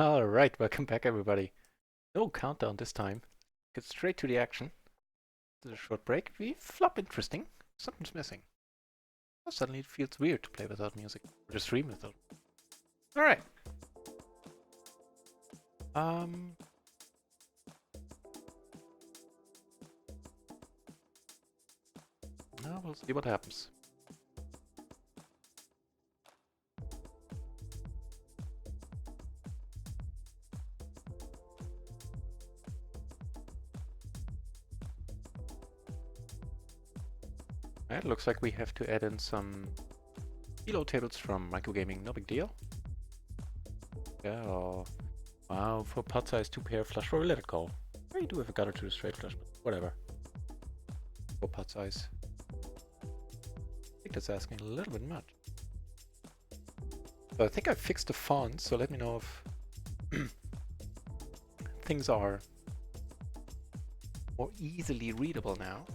Alright, welcome back everybody. No countdown this time. Get straight to the action. This is a short break. We flop interesting. Something's missing. Oh, suddenly it feels weird to play without music. Or to stream without. Alright. Um we'll see what happens. Alright, looks like we have to add in some PLO tables from microgaming, no big deal. Yeah, wow, for pot size 2 pair flush draw, let it go. I do have a gutter to the straight flush, but whatever. For pot size. I think that's asking a little bit much. But I think I fixed the font, so let me know if things are more easily readable now.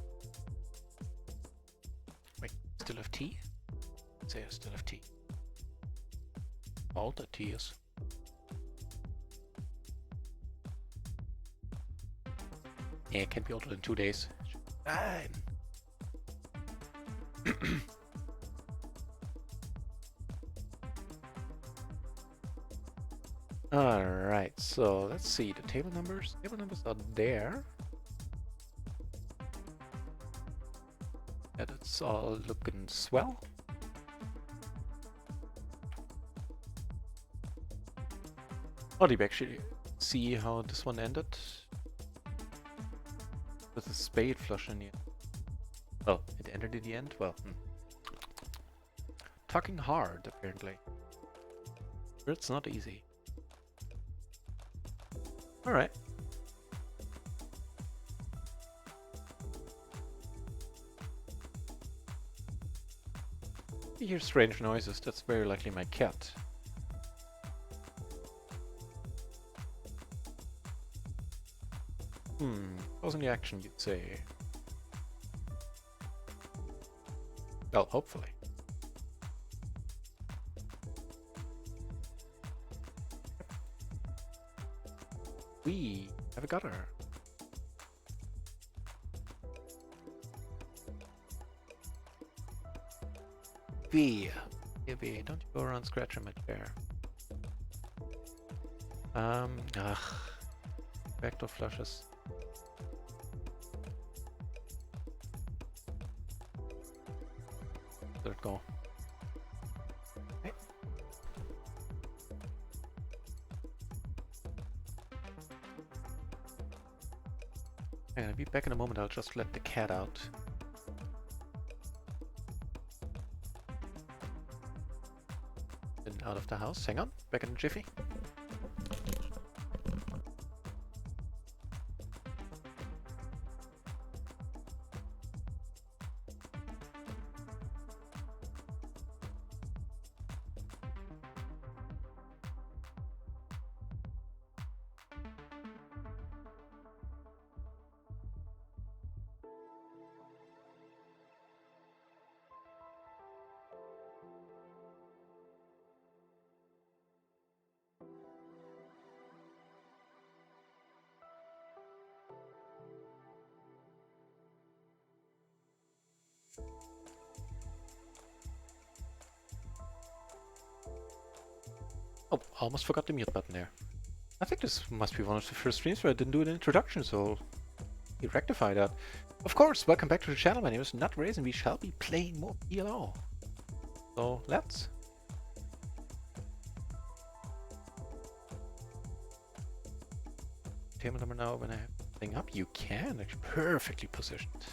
Wait, still have T? Say I still have T. Alt T is. Yeah, it can't be altered in 2 days. Fine. Alright, so let's see the table numbers. Table numbers are there. Yeah, that's all looking swell. Oh, did you actually see how this one ended? With a spade flush in the end. Oh, it ended in the end? Well, Talking hard, apparently. It's not easy. Alright. You hear strange noises, that's very likely my cat. Pausing the action, you'd say. Well, hopefully. We have a gutter. B. Yeah, B, don't you go around scratching my chair. Backdoor flushes. Let it go. Okay. I'll be back in a moment, I'll just let the cat out. Been out of the house, hang on, back in a jiffy. Oh, almost forgot the mute button there. I think this must be one of the first streams where I didn't do an introduction, so you rectify that. Of course, welcome back to the channel. My name is NutRaze and we shall be playing more PLO. So let's. Table number now, when I have the thing up, you can actually perfectly positioned.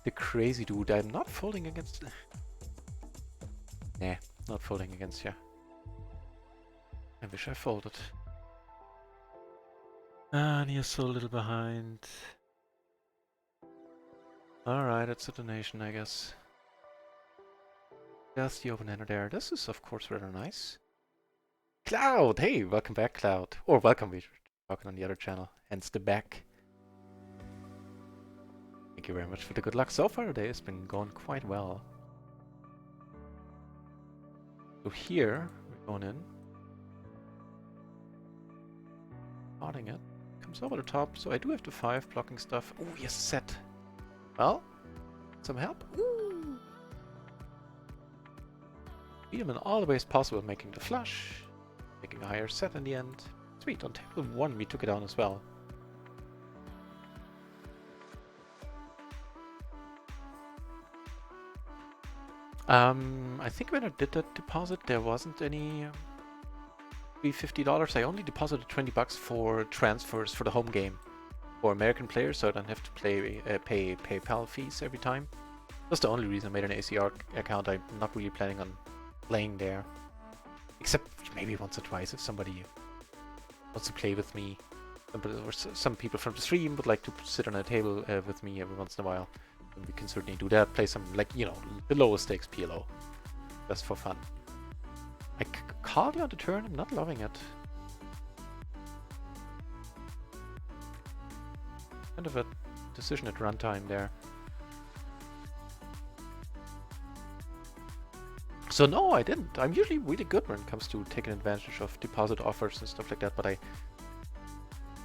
The crazy dude, I'm not folding against. Nah, not folding against you. I wish I folded. And you're so little behind. Alright, it's a donation, I guess. Just the open ender there. This is, of course, rather nice. Cloud! Hey, welcome back, Cloud. Or welcome, we're talking on the other channel. Hence the back. Thank you very much for the good luck so far today. It's been going quite well. So here, we're going in. Spotting it. Comes over the top, so I do have the 5 blocking stuff. Oh, yes, set. Well, some help. Ooh. Beat him in all the ways possible, making the flush, making a higher set in the end. Sweet, on table 1 we took it down as well. I think when I did that deposit, there wasn't any $50. I only deposited $20 for transfers for the home game for American players, so I don't have to pay PayPal fees every time. That's the only reason I made an ACR account. I'm not really planning on playing there, except maybe once or twice if somebody wants to play with me. Or some people from the stream would like to sit on a table with me every once in a while. And we can certainly do that. Play some, like, you know, the lower stakes PLO. Just for fun. I called you on the turn. I'm not loving it. Kind of a decision at runtime there. So no, I didn't. I'm usually really good when it comes to taking advantage of deposit offers and stuff like that, but I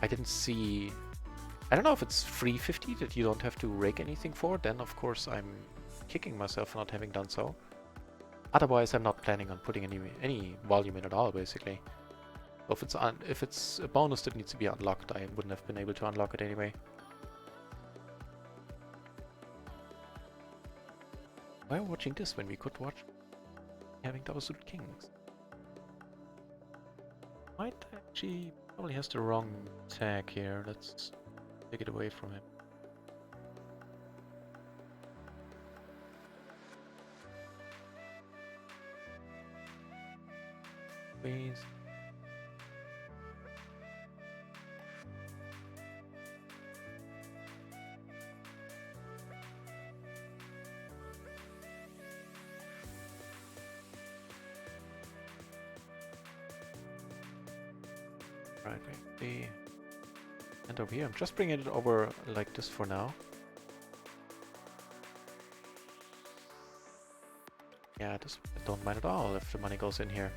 didn't see... I don't know if it's free 50 that you don't have to rake anything for, then of course I'm kicking myself for not having done so. Otherwise I'm not planning on putting any volume in at all, basically. So if it's a bonus that needs to be unlocked, I wouldn't have been able to unlock it anyway. Why are we watching this when we could watch having double suited kings? Might actually probably has the wrong tag here. Let's take it away from him. Please. Right, maybe. And over here, I'm just bringing it over like this for now. Yeah, this I don't mind at all if the money goes in here.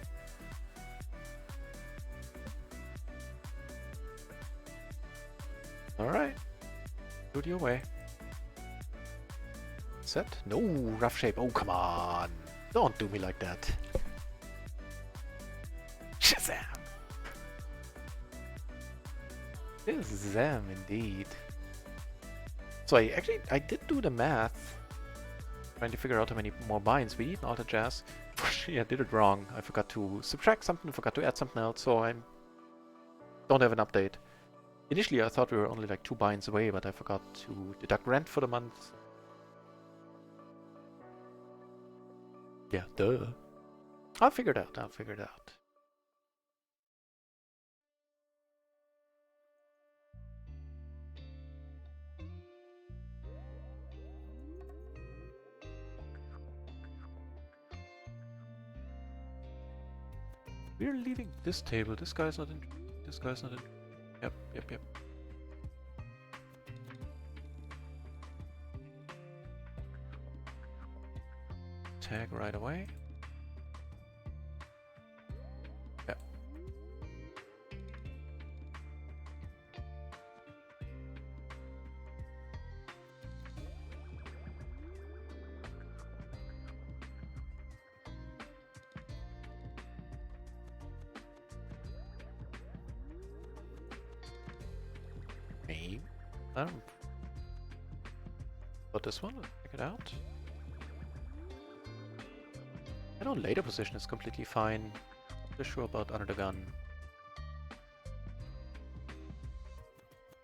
Alright. Do it your way. Set? No, rough shape. Oh, come on. Don't do me like that. Shazam! Shazam, indeed. So I did do the math. Trying to figure out how many more binds we need and all that jazz. Yeah, I did it wrong. I forgot to subtract something, forgot to add something else, so I don't have an update. Initially I thought we were only like 2 binds away, but I forgot to deduct rent for the month. Yeah, duh. I'll figure it out, I'll figure it out. We're leaving this table. This guy's not in. This guy's not in. Yep. Tag right away. Yep. Maybe. I don't. But this one, check it out. I know later position is completely fine. Not too sure about under the gun.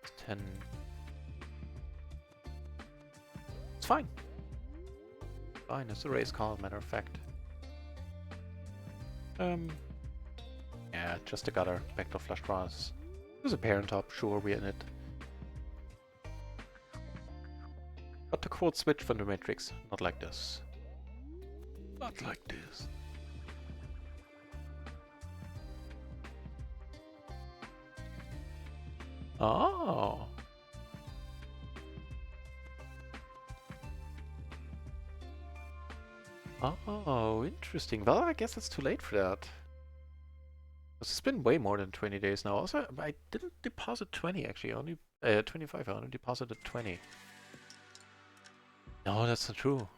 It's 10. It's fine. Fine, it's a raise call, matter of fact. Yeah, just a gutter. Backdoor flush draws. There's a pair on top, sure, we're in it. But to quote Switch from the Matrix, not like this. Not like this. Oh. Oh, interesting. Well, I guess it's too late for that. It's been way more than 20 days now. Also, I didn't deposit 20 actually. Only 25. I only deposited 20. No, that's not true.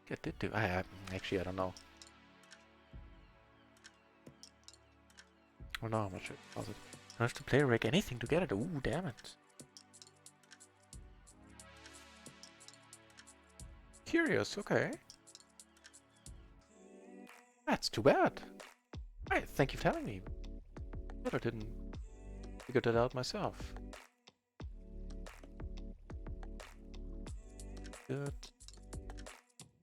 I did do. Actually, I don't know. Oh no, how much I deposited. I have to play rig anything to get it. Ooh, damn it. Curious. Okay. That's too bad. Alright, thank you for telling me. But I didn't figure that out myself. Good.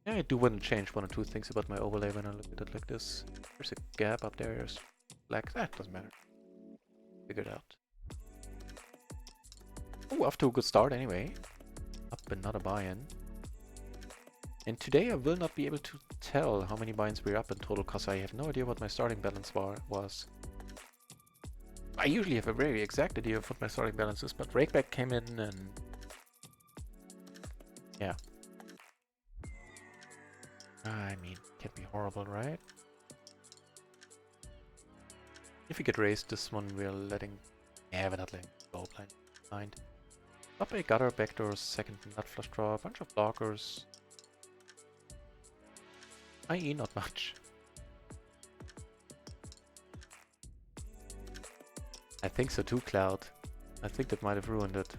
Yeah, I do want to change one or two things about my overlay when I look at it like this. There's a gap up there, there's black. That doesn't matter. Figure it out. Oh, off to a good start anyway. Up another buy-in. And today I will not be able to tell how many buy-ins we're up in total because I have no idea what my starting balance was. I usually have a very exact idea of what my starting balance is, but Rakeback came in and... yeah. I mean, it can't be horrible, right? If we get raised this one, we're letting... yeah, we're not letting go blind. Up a gutter, backdoor, second nut flush draw, a bunch of blockers. I.e. not much. I think so too, Cloud. I think that might have ruined it.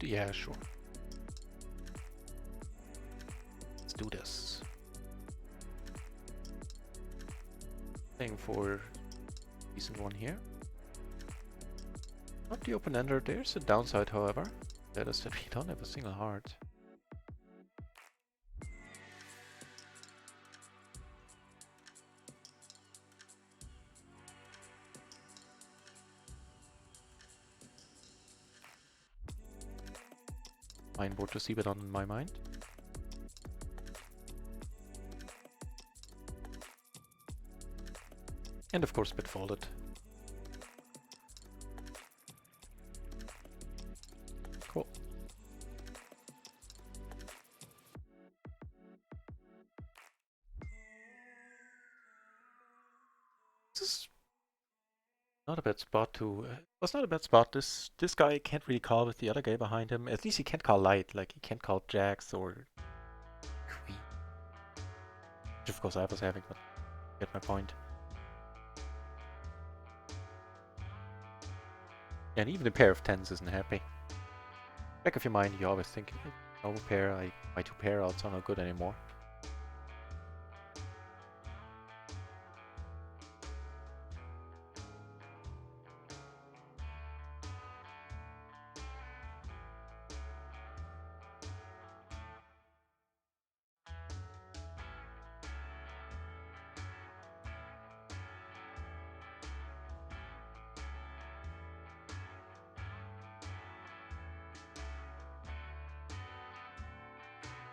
Yeah, sure. Let's do this. Playing for a decent one here. Not the open-ender. There's a downside, however. That is that we don't have a single heart. Fine board to see but on my mind. And of course, bit folded. Cool. This is not a bad spot to... was not a bad spot. This guy can't really call with the other guy behind him. At least he can't call light. Like, he can't call jacks or queen. Which of course I was having, but you get my point. And even a pair of 10s isn't happy. Back of your mind, you always think, no pair, my two pair outs are not good anymore.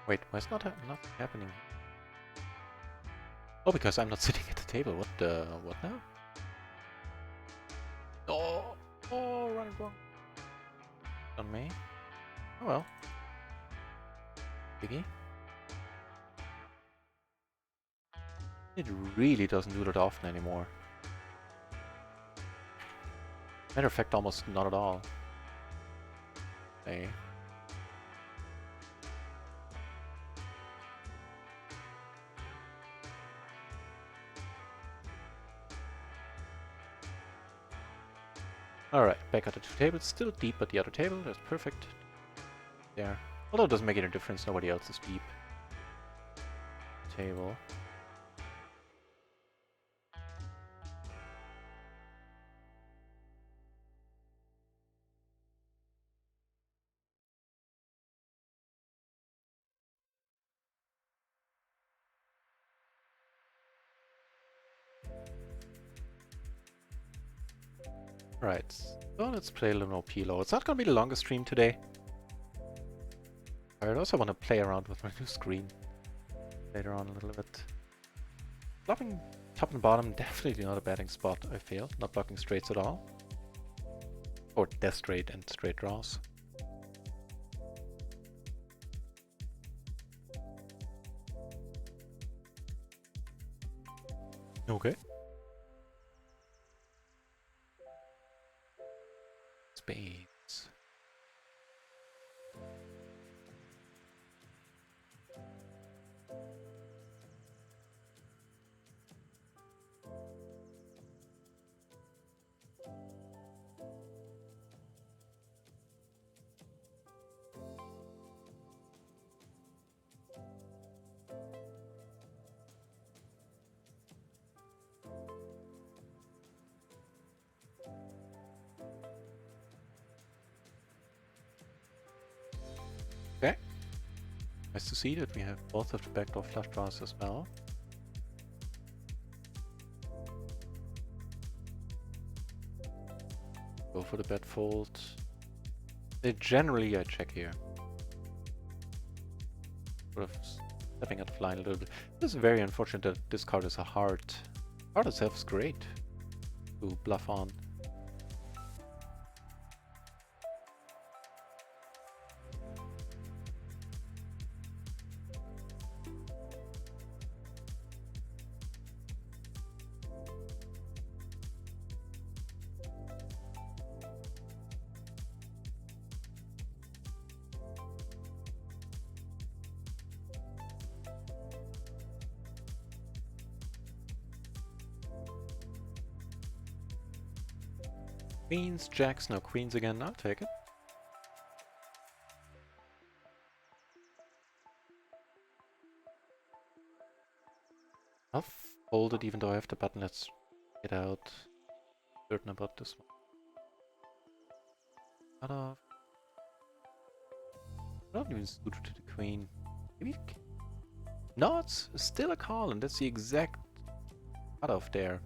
Wait, why is not happening? Oh, because I'm not sitting at the table. What now? Oh, running wrong. On me. Oh well. Biggie. It really doesn't do that often anymore. Matter of fact, almost not at all. Hey. Alright, back at the two tables. Still deep at the other table. That's perfect. There. Although it doesn't make any difference. Nobody else is deep. Table. Right, so let's play a little more PLO. It's not gonna be the longest stream today. I also want to play around with my new screen. later on a little bit. Blocking top and bottom, definitely not a batting spot, I feel. Not blocking straights at all. Or death straight and straight draws. Okay. Spades. Okay. Nice to see that we have both of the backdoor flush draws as well. Go for the bet fold. Generally I check here. Sort of stepping at the line a little bit. This is very unfortunate that this card is a heart. Heart itself is great to bluff on. Queens, jacks, no queens again, I'll take it. I'll fold it even though I have the button. Let's get out. Certain about this one. Cut off. Not even suited to the queen. Maybe. No, it's still a call, and that's the exact cutoff there.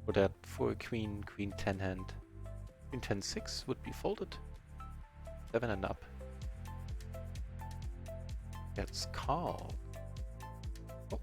For that, for a queen 10 hand. Queen 10-6 would be folded. 7 and up. That's called. Oh.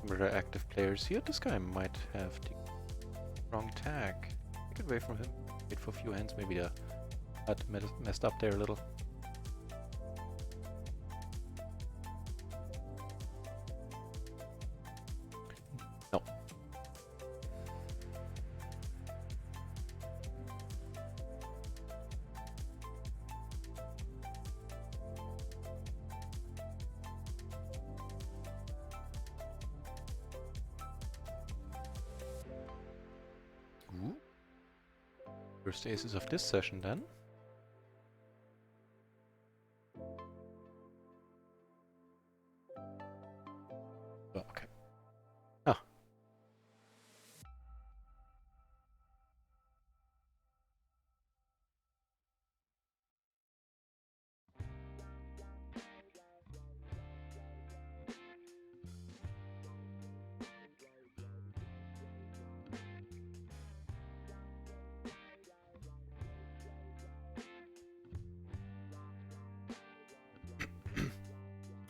Very active players here. This guy might have the wrong tag. I could wait from him. Wait for a few hands. Maybe the HUD messed up there a little. No. Ooh. First aces of this session then. Oh, okay. Ah.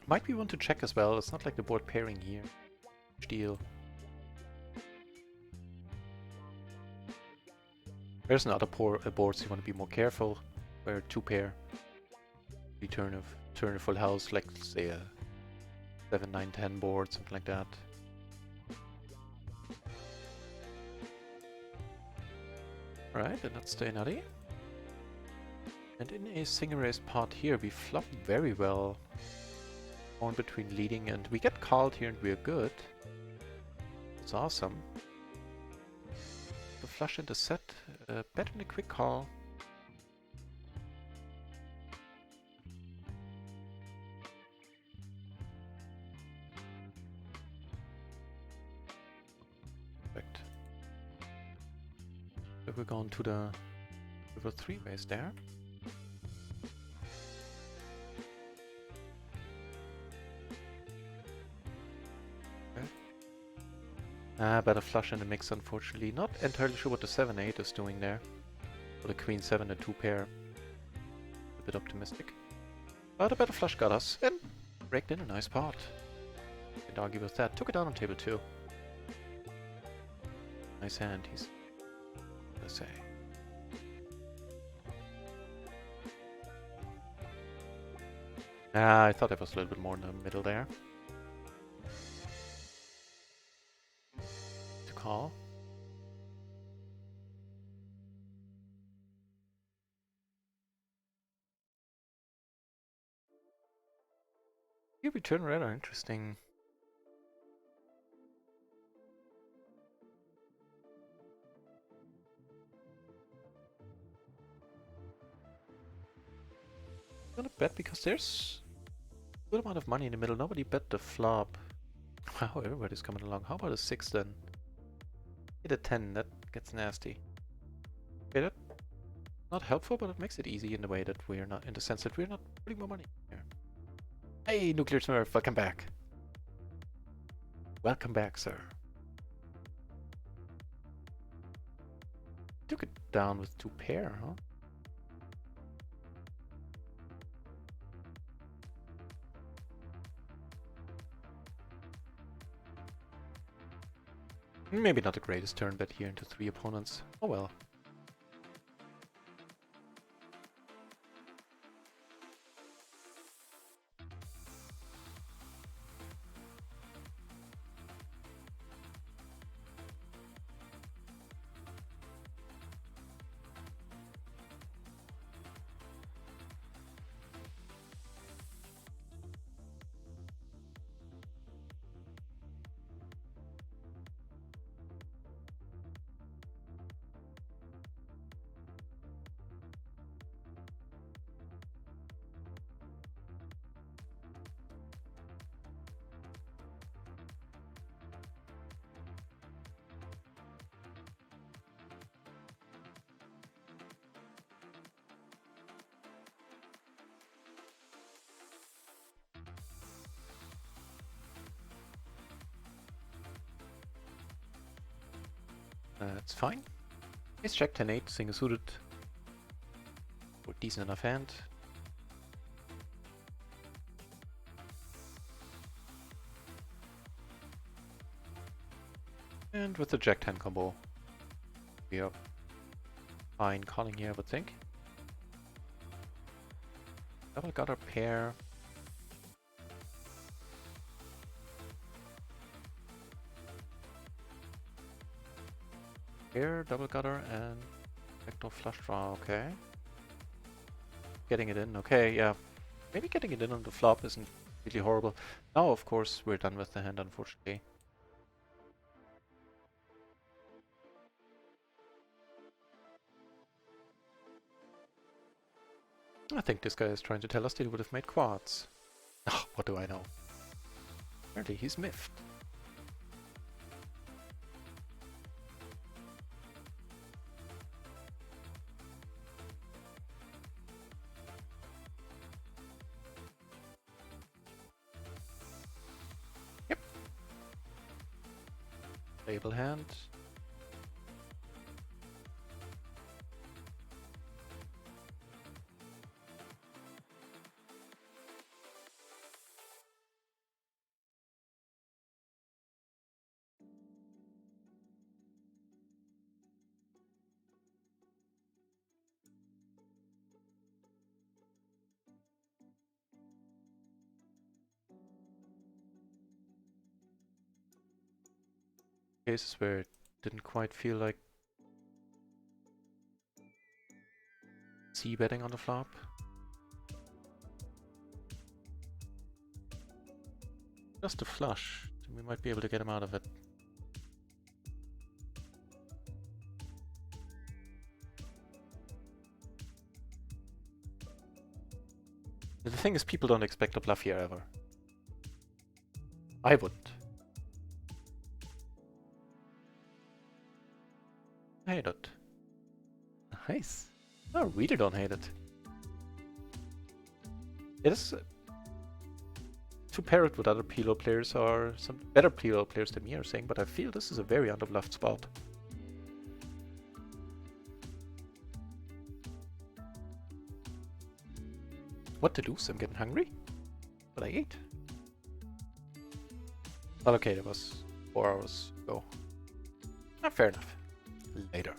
Might be one to check as well. It's not like the board pairing here. Deal. There's another boards you want to be more careful. Where two pair. Turn a full house, like say a 7, 9, 10 board, something like that. Alright, and let's stay nutty. And in a single race pot here, we flop very well. On between leading, and we get called here and we're good. It's awesome. The flush and the set, bet and a quick call. Perfect. So we're going to the for three ways there. Okay. Better flush in the mix, unfortunately. Not entirely sure what the 7-8 is doing there. Or the Queen 7 and 2 pair. A bit optimistic. But a better flush got us, and raked in a nice pot. Can't argue with that. Took it down on table 2. Nice hand, he's gonna say. I thought there was a little bit more in the middle there. To call. You return rather interesting. I'm gonna bet because there's a good amount of money in the middle. Nobody bet the flop. Wow, everybody's coming along. How about a 6 then? Hit a 10, that gets nasty. Okay, that's not helpful, but it makes it easy in the way that we're not, in the sense that we're not putting more money here. Hey, Nuclear Smurf, welcome back. Welcome back, sir. Took it down with 2 pair, huh? Maybe not the greatest turn bet here into 3 opponents. Oh well. That's fine. Ace Jack 10-8, single suited. For decent enough hand. And with the Jack 10 combo, we are fine calling here, I would think. Double gutter pair. Pair, double gutter, and backdoor flush draw, okay. Getting it in, okay, yeah. Maybe getting it in on the flop isn't really horrible. Now, of course, we're done with the hand, unfortunately. I think this guy is trying to tell us that he would have made quads. Oh, what do I know? Apparently he's miffed. Yep. Stable hand. Cases where it didn't quite feel like c-betting on the flop. Just a flush, then we might be able to get him out of it. The thing is, people don't expect a bluff here ever. I wouldn't. I hate it. Nice. I really don't hate it. It is to pair it with other PLO players or some better PLO players than me are saying, but I feel this is a very underloved spot. What to do? So I'm getting hungry, but I ate. Well, okay, that was 4 hours ago. Not fair enough. Later.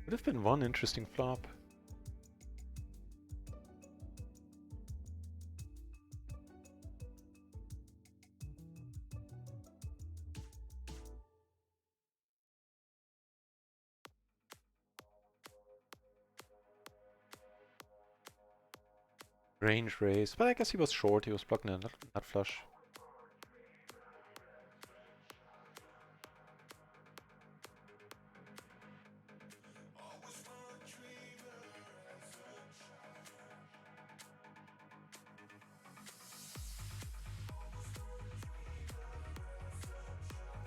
Would have been one interesting flop. Range raise, but I guess he was short, he was blocking a nut flush.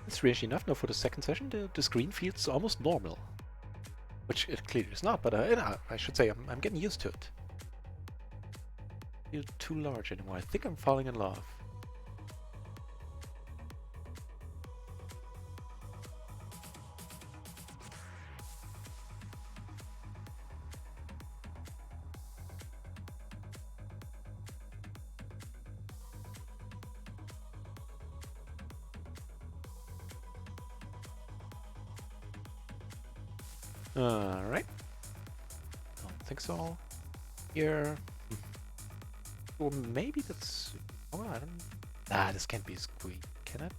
Strangely enough, now for the second session, the screen feels almost normal. Which it clearly is not, but I should say I'm getting used to it. Feel too large anymore. I think I'm falling in love. Alright. Don't think so. Here. Or maybe that's... Oh, I don't... Ah, this can't be a squeak, can it?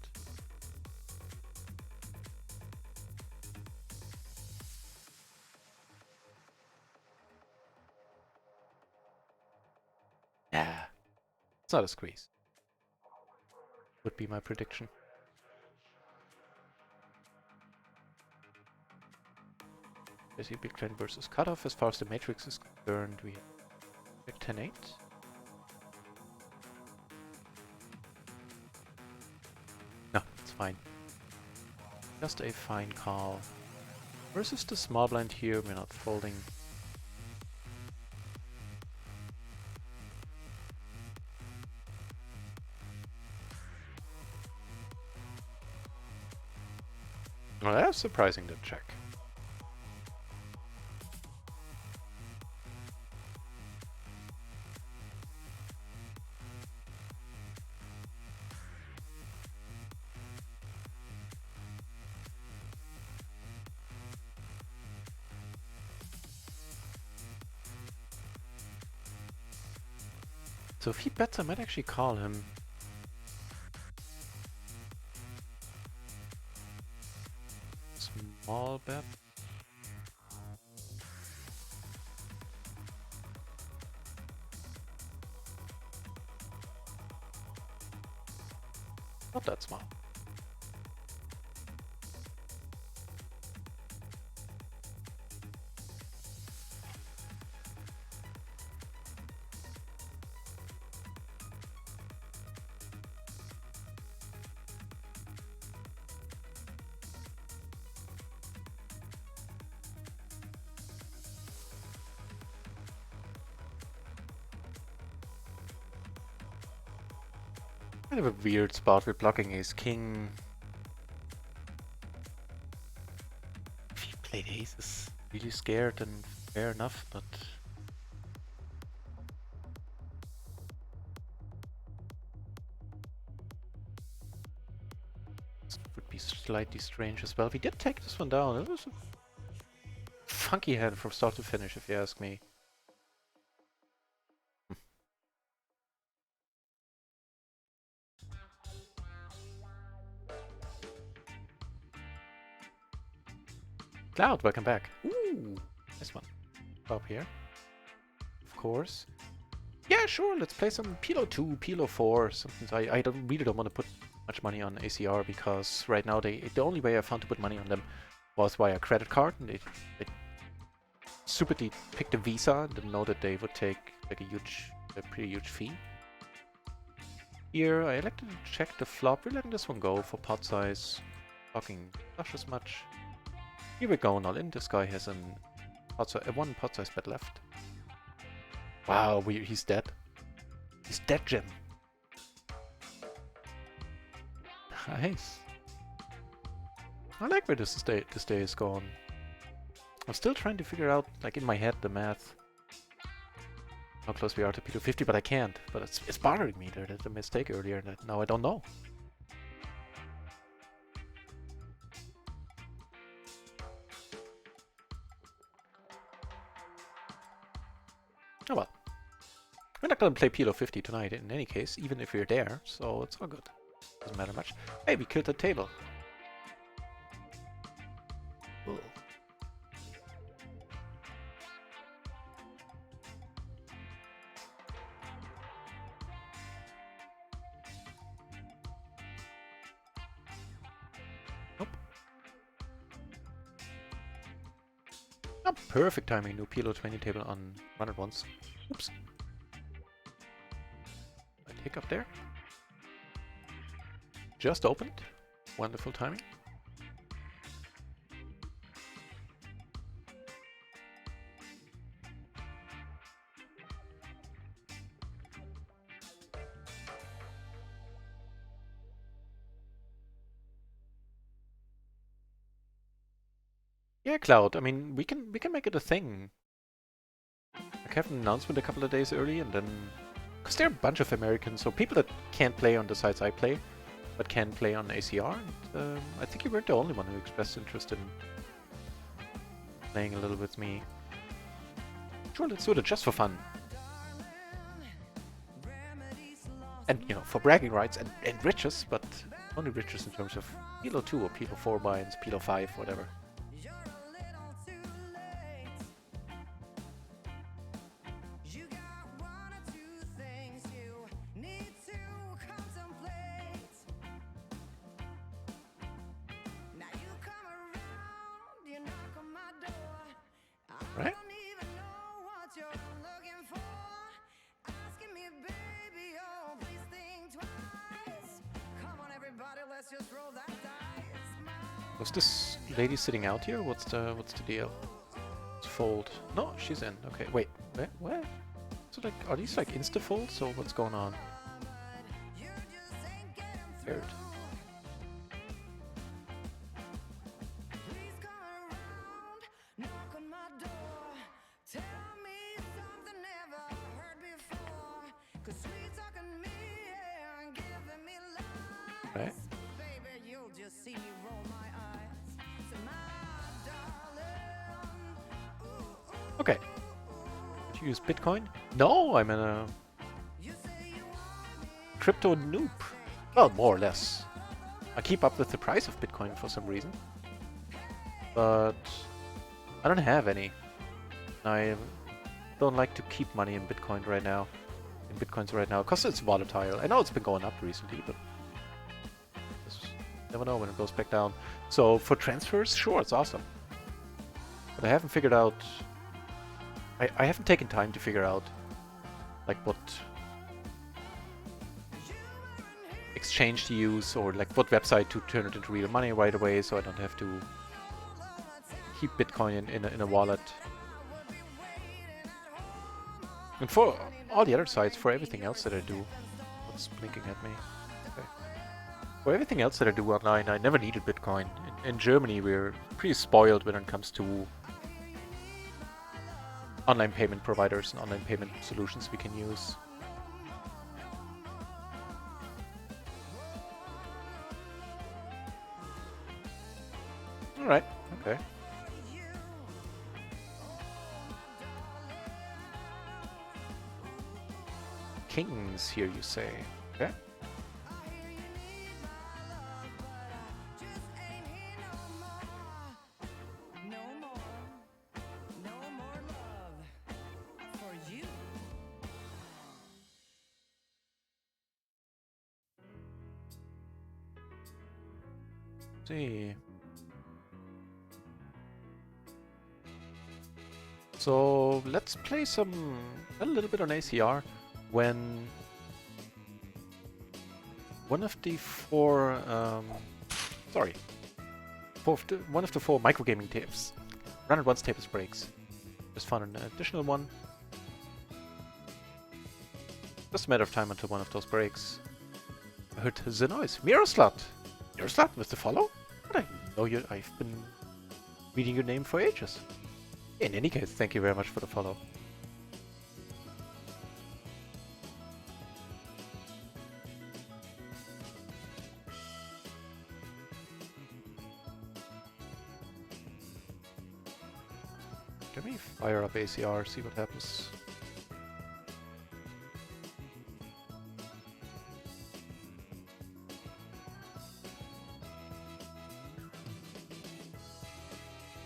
Nah. It's not a squeeze. Would be my prediction. Basically, big trend versus cutoff. As far as the matrix is concerned, we have 10-8. No, it's fine. Just a fine call. Versus the small blind here, we're not folding. Well, that's surprising to check. So if he bets, I might actually call him. Small bet. Not that small. Kind of a weird spot with blocking ace king. If he played aces, really scared and fair enough, but this would be slightly strange as well. We did take this one down. It was a funky hand from start to finish, if you ask me. Cloud, welcome back. Ooh, nice one. Up here. course. Yeah, sure, let's play some PLO 2, PLO 4, something. I really don't want to put much money on ACR because right now the only way I found to put money on them was via credit card, and they stupidly picked a Visa and didn't know that they would take like a pretty huge fee. Here, I elected to check the flop. We're letting this one go for pot size. Talking flush as much. Here we're going all in. This guy has one pot size bet left. Wow, he's dead. He's dead, Jim. Nice. I like where this day is going. I'm still trying to figure out, like in my head, the math. How close we are to P250, but I can't. But it's bothering me. There's a mistake earlier that now I don't know. Oh well. We're not gonna play PLO 50 tonight in any case, even if we're there, so it's all good. Doesn't matter much. Hey, we killed the table. Cool. Nope. Oh, perfect timing. New PLO 20 table on run at once. Oops. Hiccup there. Just opened. Wonderful timing. Yeah, Cloud. I mean, we can make it a thing. Like have an announcement a couple of days early, and then because there are a bunch of Americans, so people that can't play on the sites I play, but can play on ACR. And, I think you weren't the only one who expressed interest in playing a little with me. Sure, let's do it just for fun. And, you know, for bragging rights and riches, but only riches in terms of PLO 2 or PLO 4 binds, PLO 5, whatever. Right? Was this lady sitting out here? What's the deal? It's fold. No, she's in. Okay, wait. What? So like, are these like insta folds or what's going on? Weird. Right. Okay. Did you use Bitcoin? No, I'm in a crypto noob. Well, more or less. I keep up with the price of Bitcoin for some reason. But I don't have any. I don't like to keep money in Bitcoin right now. In Bitcoins right now, because it's volatile. I know it's been going up recently, but never know when it goes back down. So for transfers, sure, it's awesome. But I haven't figured out... I haven't taken time to figure out like what exchange to use or like what website to turn it into real money right away, so I don't have to keep Bitcoin in a wallet. And for all the other sites, for everything else that I do... What's blinking at me? Okay. For everything else that I do online, I never needed Bitcoin. In Germany, we're pretty spoiled when it comes to online payment providers and online payment solutions we can use. Alright, okay. Kings here, you say? Okay. see. So let's play a little bit on ACR when one of the four, one of the four microgaming tapes, run it once tables breaks. Just found an additional one. Just a matter of time until one of those breaks. I heard the noise. Miroslav! Miroslav with the follow? But I know you. I've been reading your name for ages. In any case, thank you very much for the follow. Let me fire up ACR, see what happens.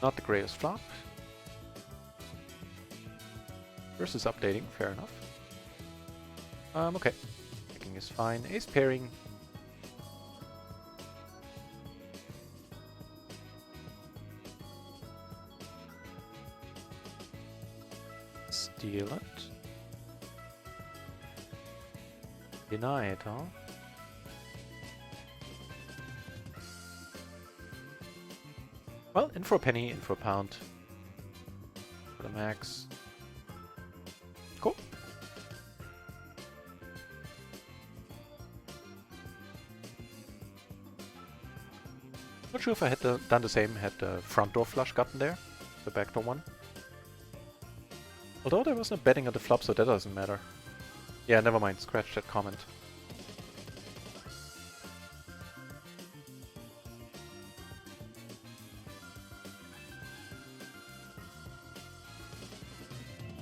Not the greatest flop. Versus updating, fair enough. Okay. Checking is fine. Ace pairing. Steal it. Deny it, huh? Well, in for a penny, in for a pound. For the max. Cool. Not sure if I had done the same, had the front door flush gotten there. The back door one. Although there was no betting on the flop, so that doesn't matter. Yeah, never mind, scratch that comment.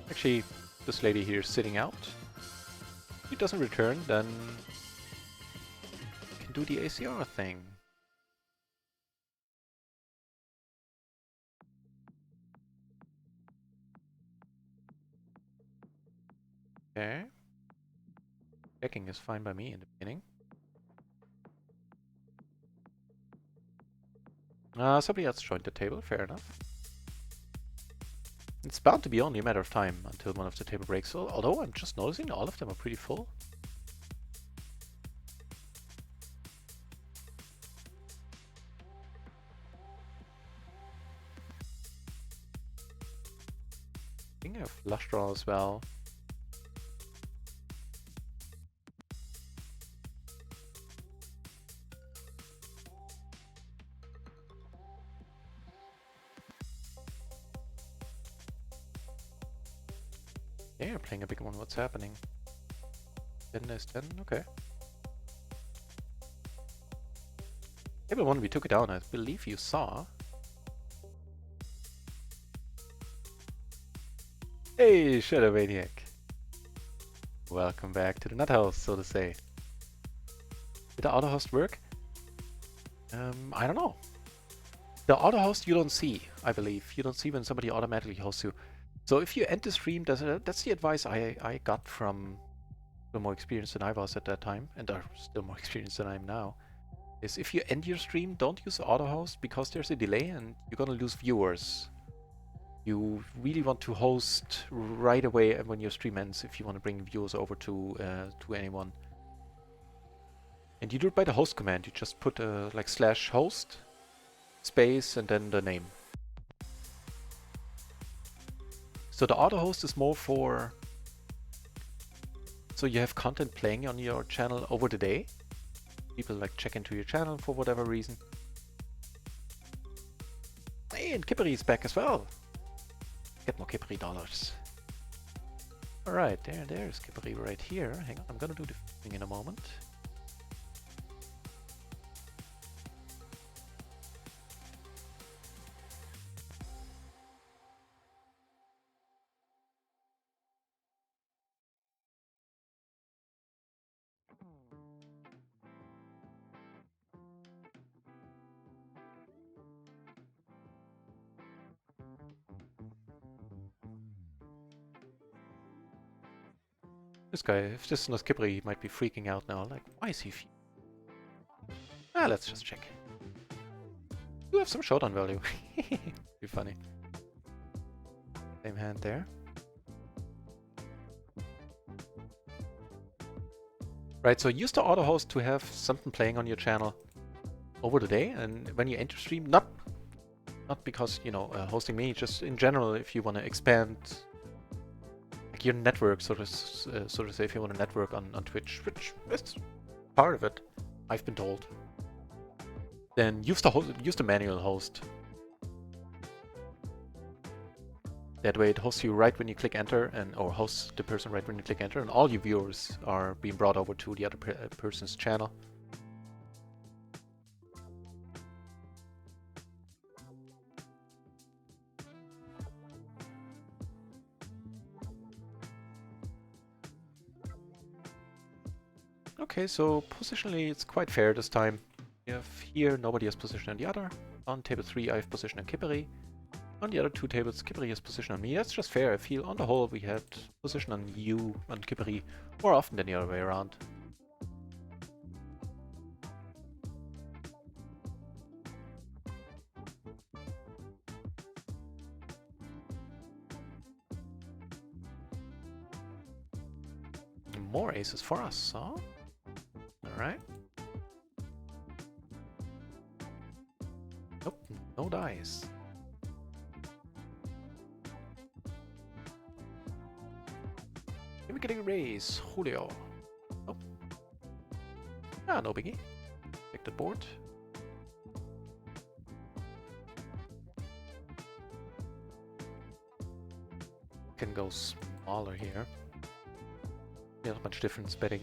Actually, this lady here is sitting out. If he doesn't return, then we can do the ACR thing. Okay. Checking is fine by me in the beginning. Somebody else joined the table, fair enough. It's bound to be only a matter of time until one of the table breaks, although I'm just noticing all of them are pretty full. I think I have flush draw as well. Yeah, you're playing a big one. What's happening? 10 is 10, okay. Table 1, we took it down, I believe you saw. Hey, Shadow Maniac. Welcome back to the nut house, so to say. Did the auto host work? I don't know. The auto host you don't see, I believe. You don't see when somebody automatically hosts you. So if you end the stream, that's the advice I got from the more experienced than I was at that time, and are still more experienced than I am now, is if you end your stream, don't use auto host because there's a delay and you're gonna lose viewers. You really want to host right away when your stream ends if you want to bring viewers over to anyone. And you do it by the host command. You just put like /host space and then the name. So the auto host is more for, so you have content playing on your channel over the day. People like check into your channel for whatever reason. Hey, and Kippery is back as well. Get more Kippery dollars. Alright, there's Kippery right here. Hang on, I'm gonna do the thing in a moment. This guy, if this is not Kippery, he might be freaking out now. Like, why is he let's just check. You have some showdown value. Be funny. Same hand there. Right, so use the auto host to have something playing on your channel over the day, and when you enter stream, not because, you know, hosting me, just in general, if you want to expand like your network, so to say, if you want to network on Twitch, which is part of it, I've been told, then use the manual host. That way it hosts you right when you click enter, or hosts the person right when you click enter, and all your viewers are being brought over to the other person's channel. Okay, so positionally it's quite fair this time. We have here nobody has position on the other. On table 3 I have position on Kipperi. On the other two tables, Kipperi has position on me. That's just fair. I feel on the whole we had position on you, on Kipperi, more often than the other way around. More aces for us, huh? Alright. Nope, no dice. We're getting a raise. Julio. Nope. Ah, no biggie. Pick the board. Can go smaller here. Not much difference betting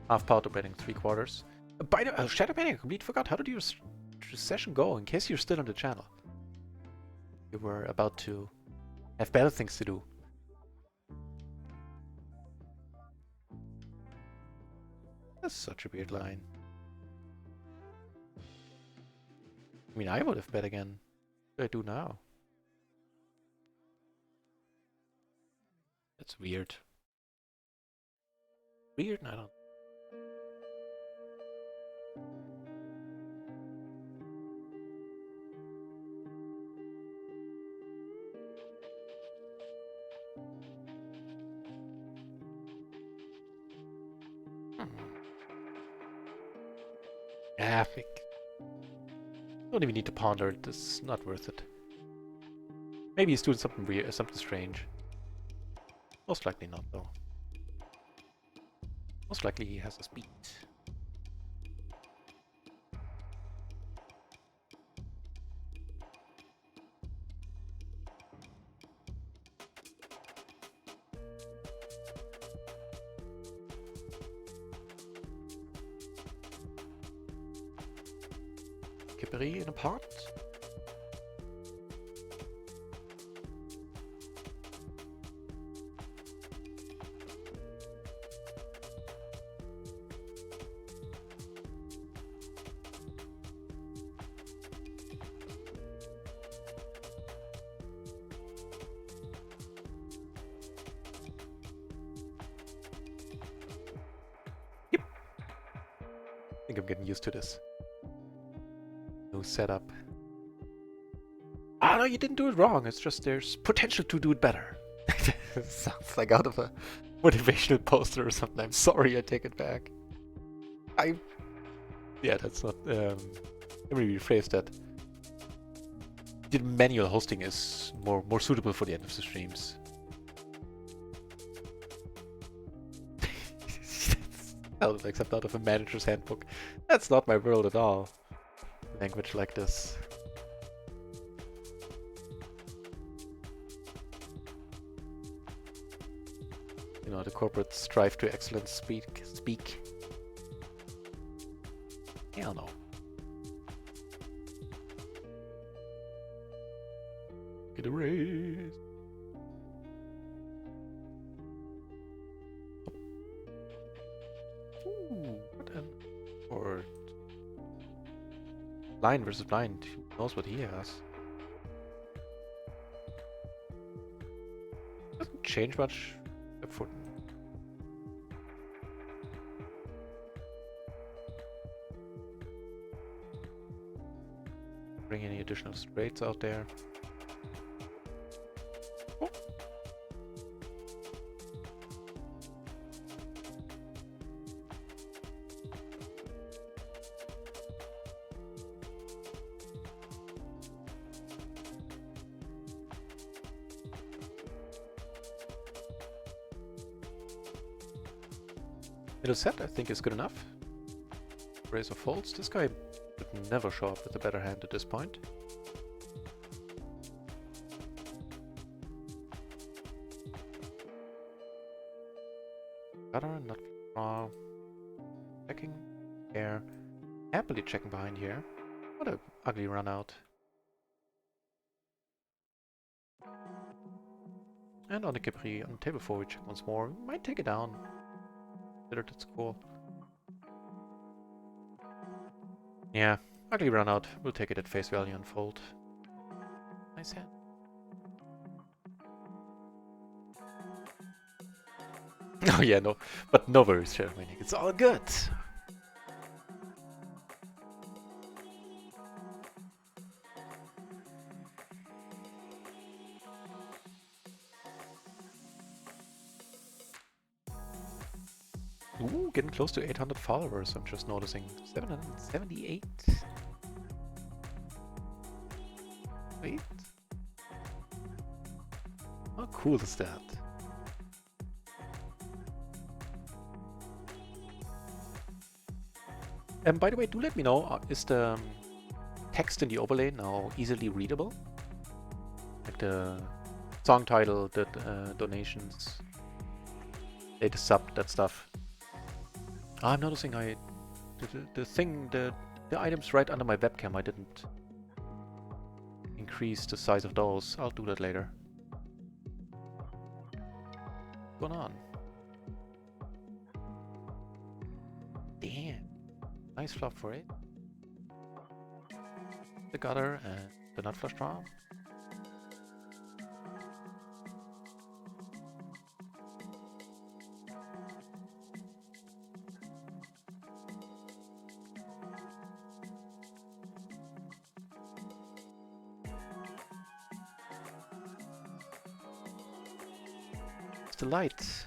half pot or betting 3/4. By the way, Shadow Panic, I completely forgot. How did your session go? In case you're still on the channel. You were about to have better things to do. That's such a weird line. I mean, I would have bet again. What do I do now? That's weird. Weird? I don't. Yeah, don't even need to ponder it. It's not worth it. Maybe he's doing something weird, something strange. Most likely not, though. Most likely he has a speed. Kipperi in a pot. Yep. I think I'm getting used to this. No setup. Ah, no, you didn't do it wrong. It's just there's potential to do it better. Sounds like out of a motivational poster or something. I'm sorry, I take it back. Yeah, that's not... let me rephrase that. The manual hosting is more suitable for the end of the streams. Except out of a manager's handbook. That's not my world at all. Language like this. You know, the corporate strive to excellence speak. Hell no. Get a raise. Ooh, what an... Or... Blind versus blind. Who knows what he has? Doesn't change much. Except for... bring any additional straights out there. Oh. Middle set, I think, is good enough. Raise or folds. This guy would never show up with a better hand at this point. Gutter, not draw. Checking here. Happily checking behind here. What a ugly run out. And on the Capri, on table 4, we check once more. We might take it down. Consider that's cool. Yeah, ugly run out. We'll take it at face value and fold. Nice hand. Oh yeah, no, but no worries, Sheriff Maniac. It's all good. Ooh, getting close to 800 followers, I'm just noticing. 778. Wait. How cool is that? And by the way, do let me know, is the text in the overlay now easily readable? Like the song title, the donations, latest sub, that stuff. I'm noticing the items right under my webcam, I didn't increase the size of those. I'll do that later. What's going on? Damn. Nice flop for it. The gutter and the nut flush draw. It's the light.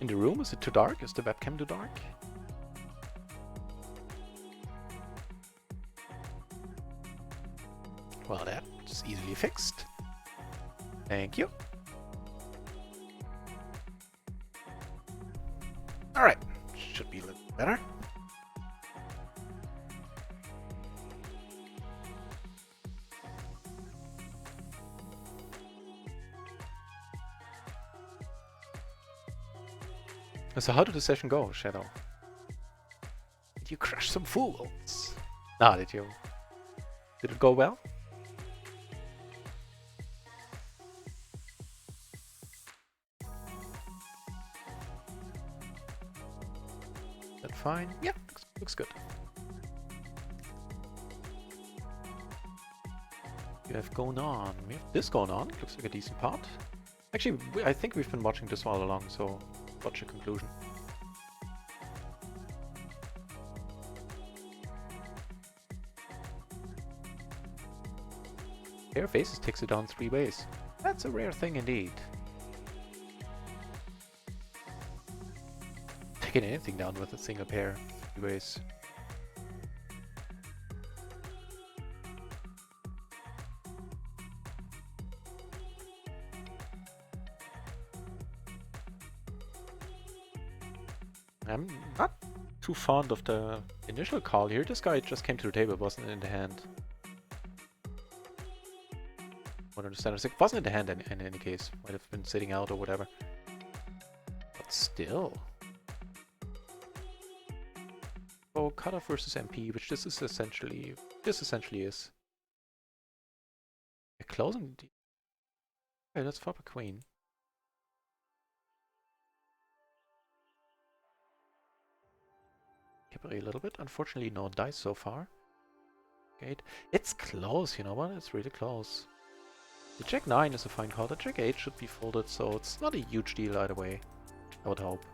In the room, is it too dark? Is the webcam too dark? Well, that's easily fixed. Thank you. Alright, should be a little better. So how did the session go, Shadow? Did you crush some fools? Ah, did you? Did it go well? Is that fine? Yeah, looks good. We have going on. We have this going on. Looks like a decent pot. Actually, I think we've been watching this all along, so watch a conclusion. Pair of aces takes it down 3 ways. That's a rare thing indeed. Taking anything down with a single pair 3 ways. I'm not too fond of the initial call here. This guy just came to the table, wasn't in the hand. I don't understand. It wasn't in the hand in any case. Might have been sitting out or whatever. But still. So cutoff versus MP, which this essentially is. A closing. Okay, let's flop a queen. Kippery a little bit. Unfortunately, no dice so far. Gate. It's close, you know what? It's really close. The Jack 9 is a fine call. The Jack 8 should be folded, so it's not a huge deal either way. I would hope.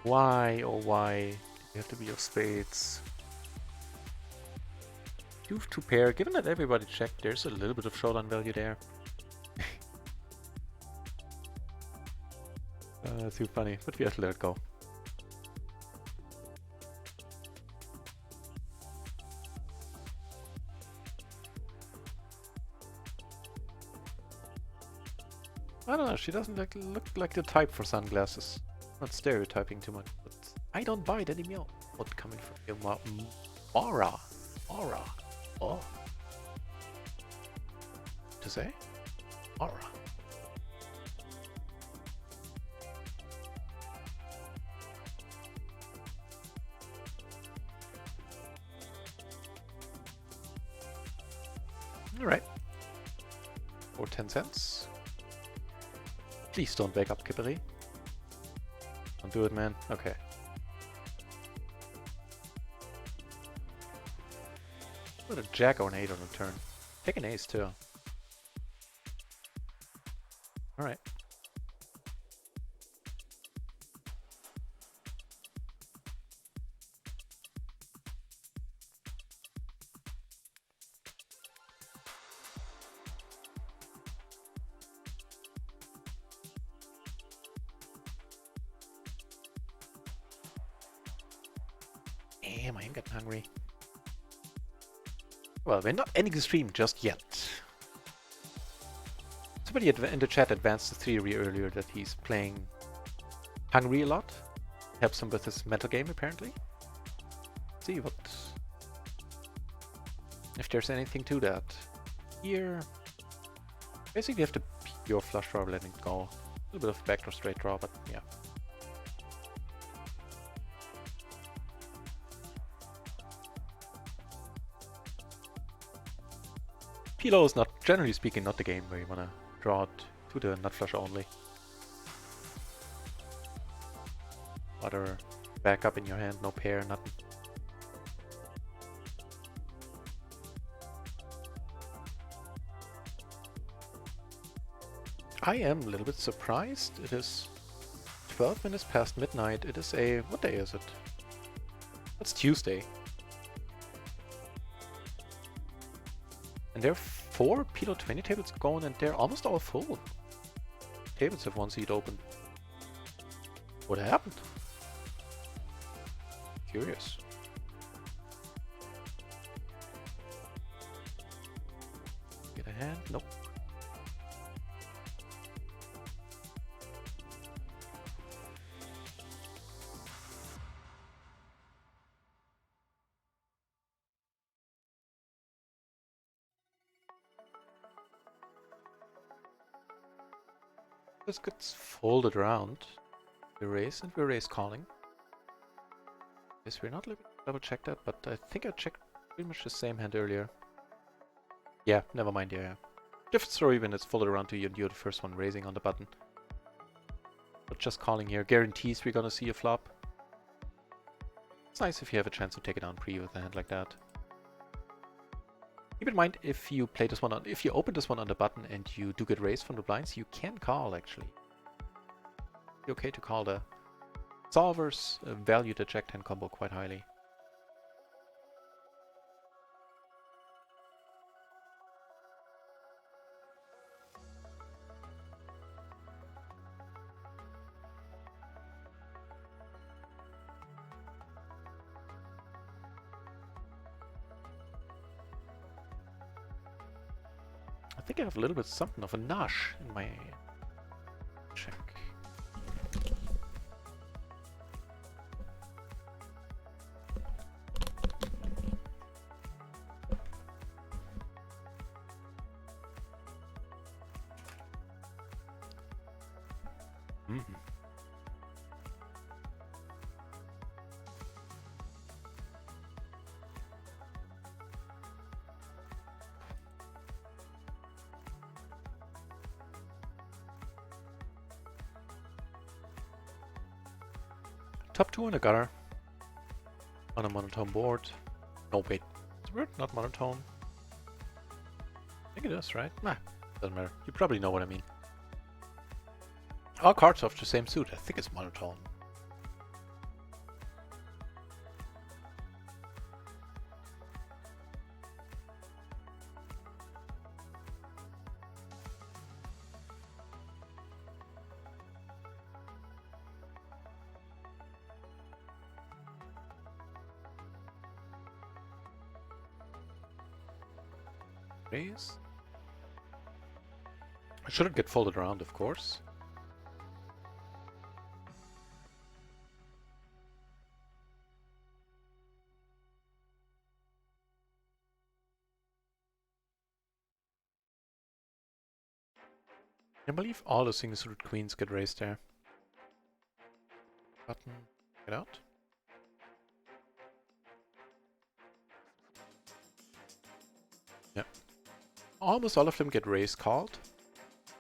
Why, oh why, do you have to be of spades? You have 2 pair. Given that everybody checked, there's a little bit of showdown value there. Too funny, but we have to let it go. I don't know, she doesn't look like the type for sunglasses. Not stereotyping too much, but I don't buy it anymore. What coming from you, Aura? Aura. Oh. To say? Aura. Alright. Or 10 cents. Please don't wake up, Kippery. Don't do it, man. Okay. Put a jack or an 8 on the turn. Take an ace, too. Alright. Damn, I am getting hungry. Well, we're not ending the stream just yet. Somebody in the chat advanced the theory earlier that he's playing Hungry a lot. Helps him with his mental game, apparently. Let's see what... if there's anything to that. Here... basically you have to pure flush draw, letting it go. A little bit of backdoor straight draw, but yeah. PLO is not, generally speaking, not the game where you want to draw it to the nut flush only. Other backup in your hand, no pair, nothing. I am a little bit surprised. It is 12 minutes past midnight. It is a... what day is it? It's Tuesday. And there are 4 PLO 20 tables going, and they're almost all full. Tables have 1 seat open. What happened? Curious. Get a hand? Nope. This gets folded around. We raise, and we raise calling. Yes, we're not double check that, but I think I checked pretty much the same hand earlier. Yeah, never mind, yeah. Different story when it's folded around to you and you're the first one raising on the button. But just calling here guarantees we're gonna see a flop. It's nice if you have a chance to take it down pre with a hand like that. Keep in mind, if you play this one on, if you open this one on the button and you do get raised from the blinds, you can call actually. It's okay to call. The solvers value the Jack 10 combo quite highly. I think I have a little bit something of a nosh in my check. top 2 in a gutter. On a monotone board. No, wait. Is the word not monotone? I think it is, right? Nah, doesn't matter. You probably know what I mean. All cards of the same suit. I think it's monotone. Raise. I shouldn't get folded around, of course. I believe all the single suited queens get raised there. Button, get out. Yep. Almost all of them get raised called.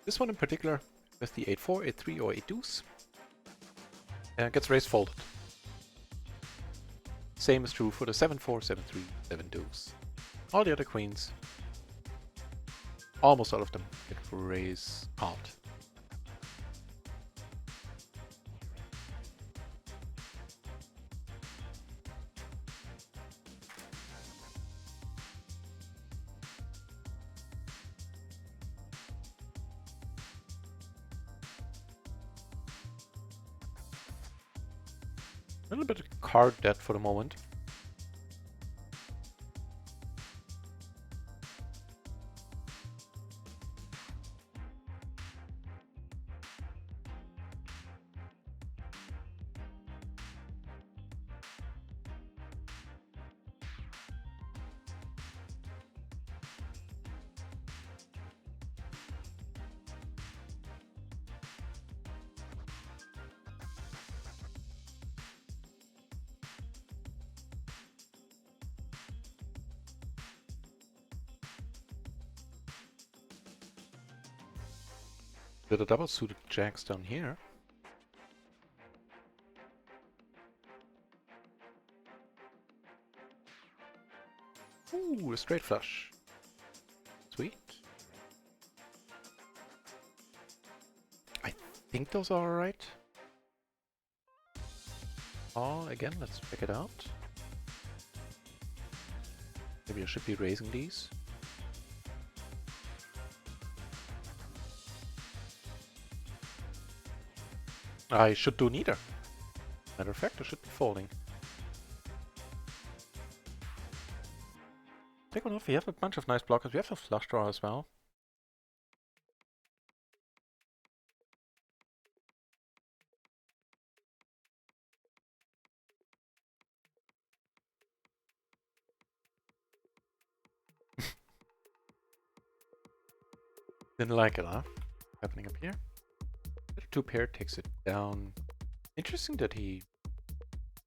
This one in particular, with the 8-4, 8-3 or 8 deuce, gets raised folded. Same is true for the 7-4, 7-3, 7 deuce. All the other queens, almost all of them get raised called. A little bit of card debt for the moment. The double suited jacks down here. Ooh, a straight flush. Sweet. I think those are alright. Oh, again, let's check it out. Maybe I should be raising these. I should do neither. Matter of fact, I should be folding. Take one off. We have a bunch of nice blockers. We have a flush draw as well. Didn't like it, huh? Happening up here. Two pair takes it down. Interesting that he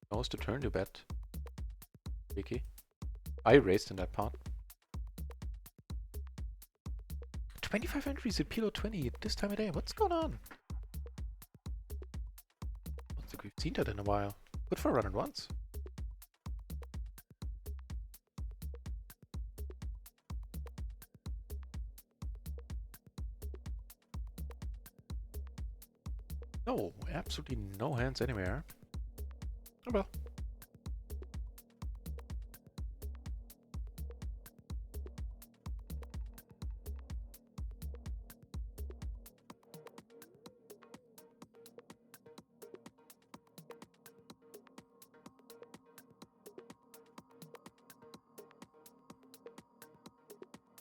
knows the turn to bet. Tricky. I raised in that pot. 25 entries at PLO 20 at this time of day. What's going on? I don't think we've seen that in a while. Good for running once. No, absolutely no hands anywhere. Oh well.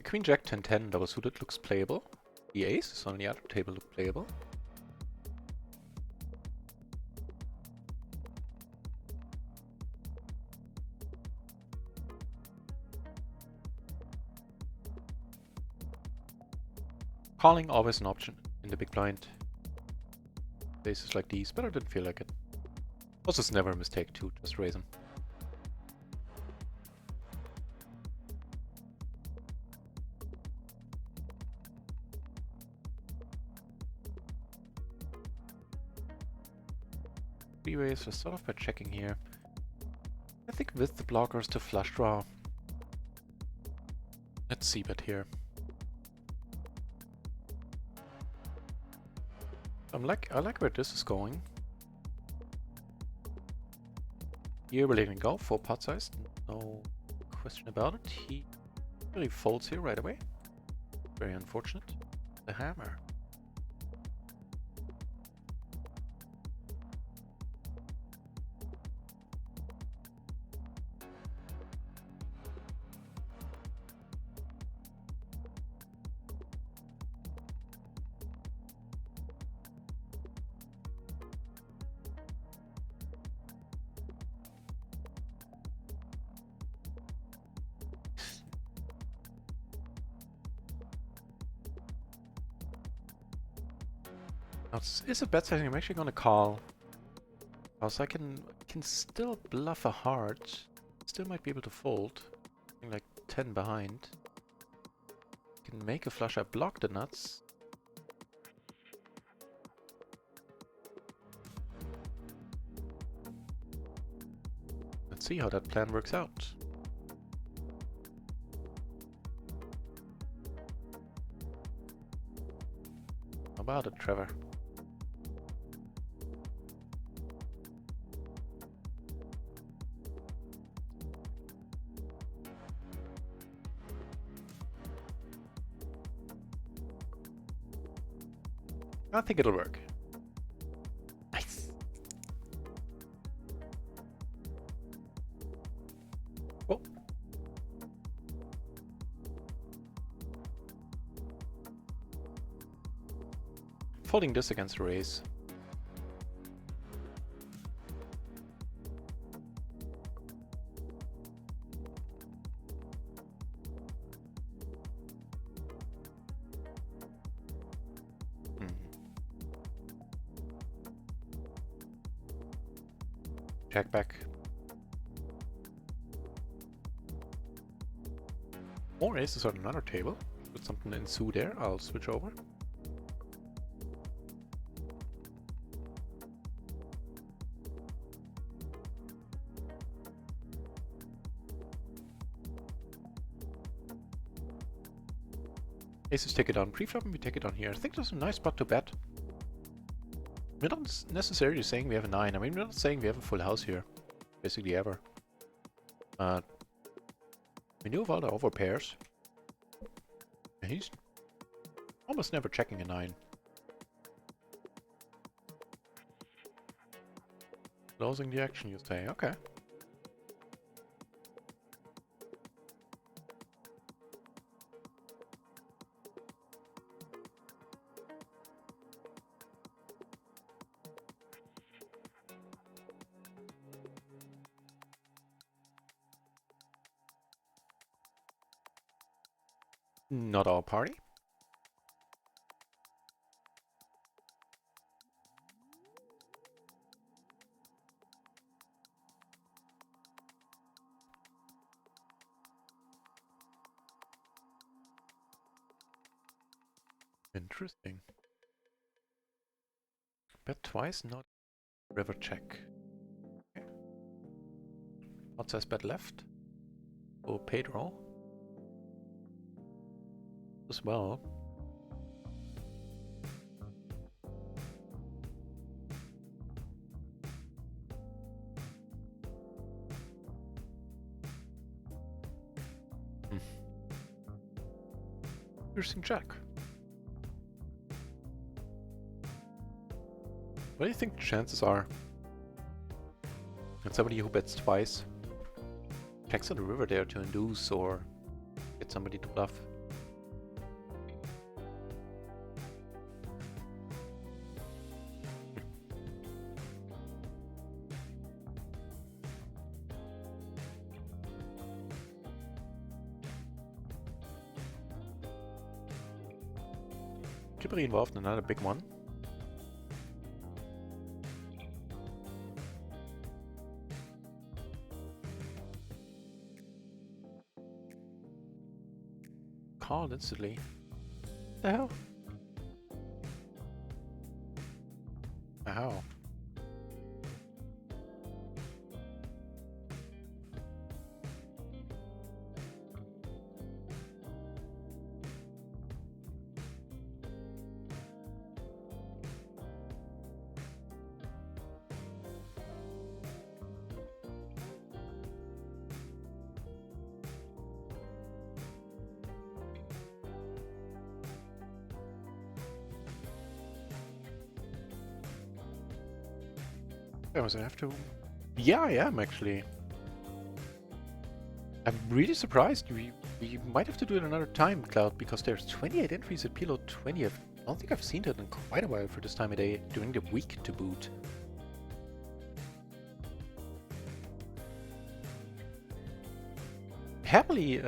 Queen Jack 10-10 double suited looks playable. The ace is on the other table look playable. Calling always an option in the big blind. Aces like these, but I didn't feel like it. Also, it's never a mistake to just raise them. three ways. Let's start off by checking here. I think with the blockers to flush draw. Let's see bet here. I like where this is going. Here we're letting it go for pot size. No question about it. He really folds here right away. Very unfortunate. The hammer. It's a bet sizing I'm actually gonna call. Also I can still bluff a heart. Still might be able to fold. Something like 10 behind. Can make a flush. I block the nuts. Let's see how that plan works out. How about it, Trevor? I think it'll work. Nice. Oh. Folding this against a raise. Check back. More aces on another table. Put something in Sue there. I'll switch over. Aces take it on pre-flop and we take it on here. I think that's a nice spot to bet. We're not necessarily saying we have a 9. I mean, we're not saying we have a full house here. Basically ever. We knew of all the over pairs. And he's almost never checking a 9. Closing the action, you say. Okay. Not our party. Interesting. Bet twice, not river check. Okay. What says bet left? Oh, Pedro. As well. Interesting check. What do you think the chances are that somebody who bets twice checks on the river there to induce or get somebody to bluff? Chippery involved in another big one. Called instantly. What the hell? How? I was have to. Yeah, I am actually. I'm really surprised. We might have to do it another time, Cloud, because there's 28 entries at PLO 20. I don't think I've seen that in quite a while for this time of day during the week to boot. Happily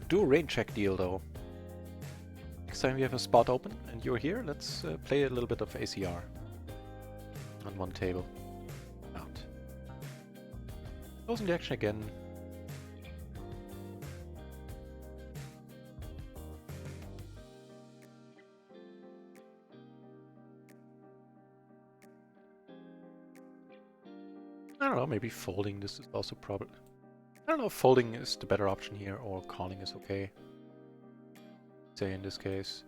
do a rain check deal though. Next time we have a spot open and you're here, let's play a little bit of ACR on one table. Out. Closing the action again. I don't know, maybe folding this is also probably... I don't know if folding is the better option here or calling is okay. Say in this case.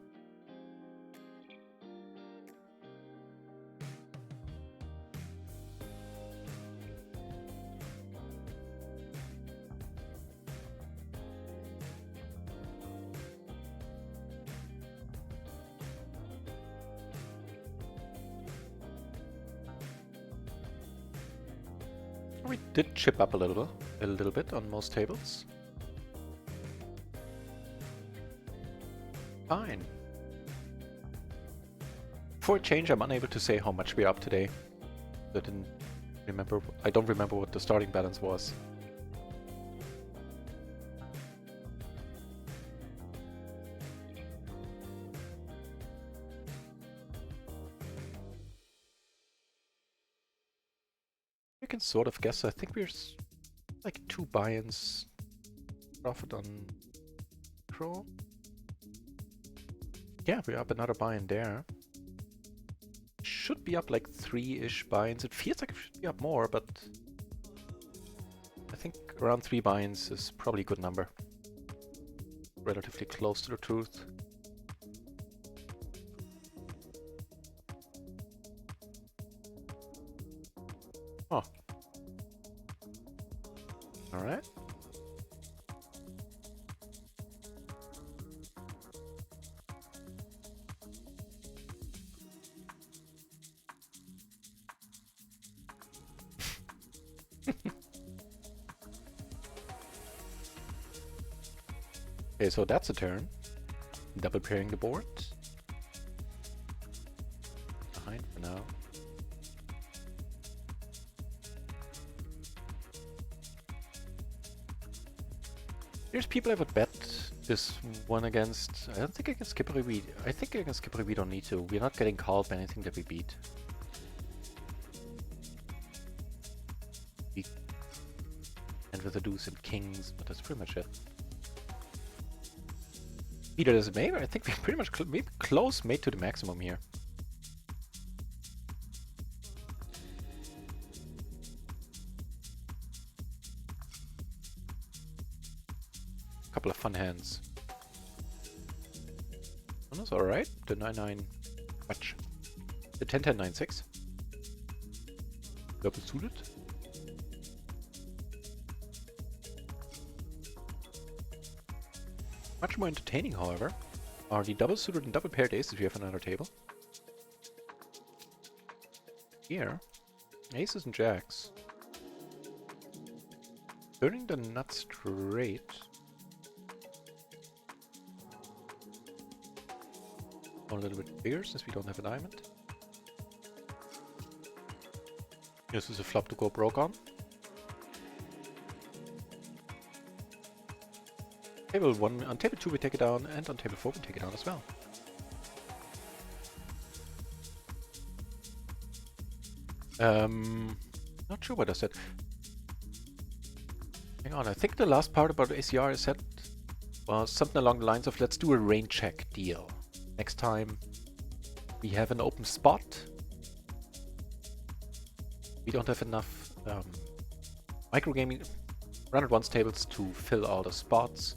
We did chip up a little bit on most tables. Fine. For a change, I'm unable to say how much we're up today. I don't remember what the starting balance was. You can sort of guess. I think we're like 2 buy-ins profit on Pro. Yeah, we're up another buy-in there. Should be up like 3-ish buy-ins. It feels like it should be up more, but I think around 3 buy-ins is probably a good number. Relatively close to the truth. Oh. Alright. Okay, so that's a turn. Double pairing the board. Behind for now. There's people I would bet this one against. I don't think I can skip a read. I think I can skip a read, we don't need to. We're not getting called by anything that we beat. We end with the deuce and kings, but that's pretty much it. Be that as it may, I think we're pretty much maybe close made to the maximum here. Couple of fun hands. One is alright. The 9-9. Watch. The 10-10-9-6. Double suited. Much more entertaining, however, are the double suited and double paired aces we have on our table. Here, aces and jacks. Turning the nut straight. A little bit bigger since we don't have a diamond. This is a flop to go broke on. Table 1, on table 2 we take it down, and on table 4 we take it down as well. Not sure what I said. Hang on, I think the last part about ACR I said was something along the lines of let's do a rain check deal. Next time we have an open spot. We don't have enough microgaming run-at-once tables to fill all the spots.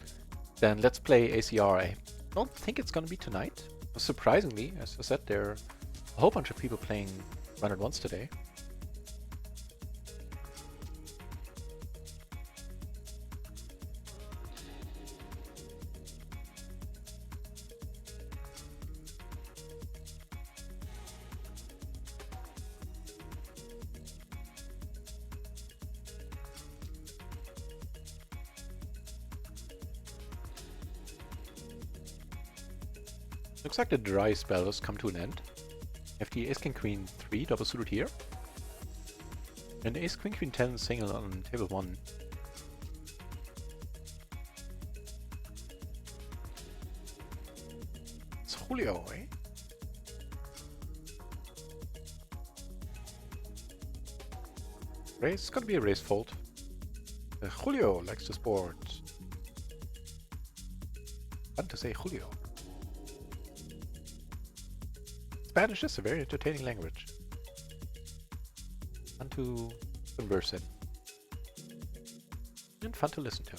Then let's play ACR. I don't think it's gonna be tonight. Surprisingly, as I said, there are a whole bunch of people playing run-at-once today. Looks like the dry spell has come to an end. Have the Ace King Queen 3 double suited here. And Ace Queen Queen 10 single on table 1. It's Julio, eh? Raise? It's gonna be a raise fold. Julio likes the sport. Fun to say Julio. Spanish is a very entertaining language. Fun to converse in. And fun to listen to.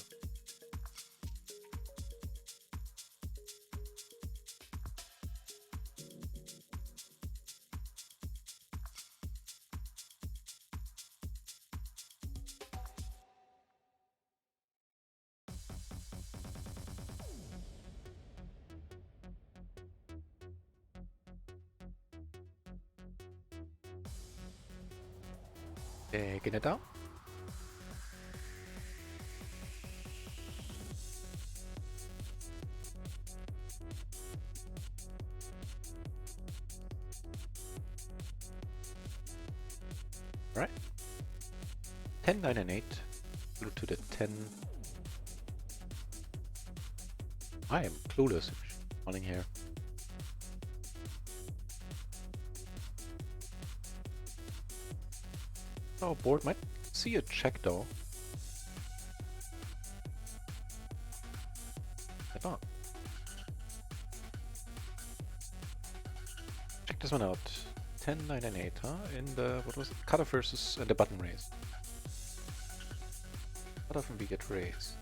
Taking it down. Alright. 10, 9, and 8. Blue to the 10. I am clueless running here. Oh, board might see a check though. I thought. Check this one out. 10, 9, and 8, huh? In the, what was it? Cutoff versus the button raise. Cutoff and we get raise.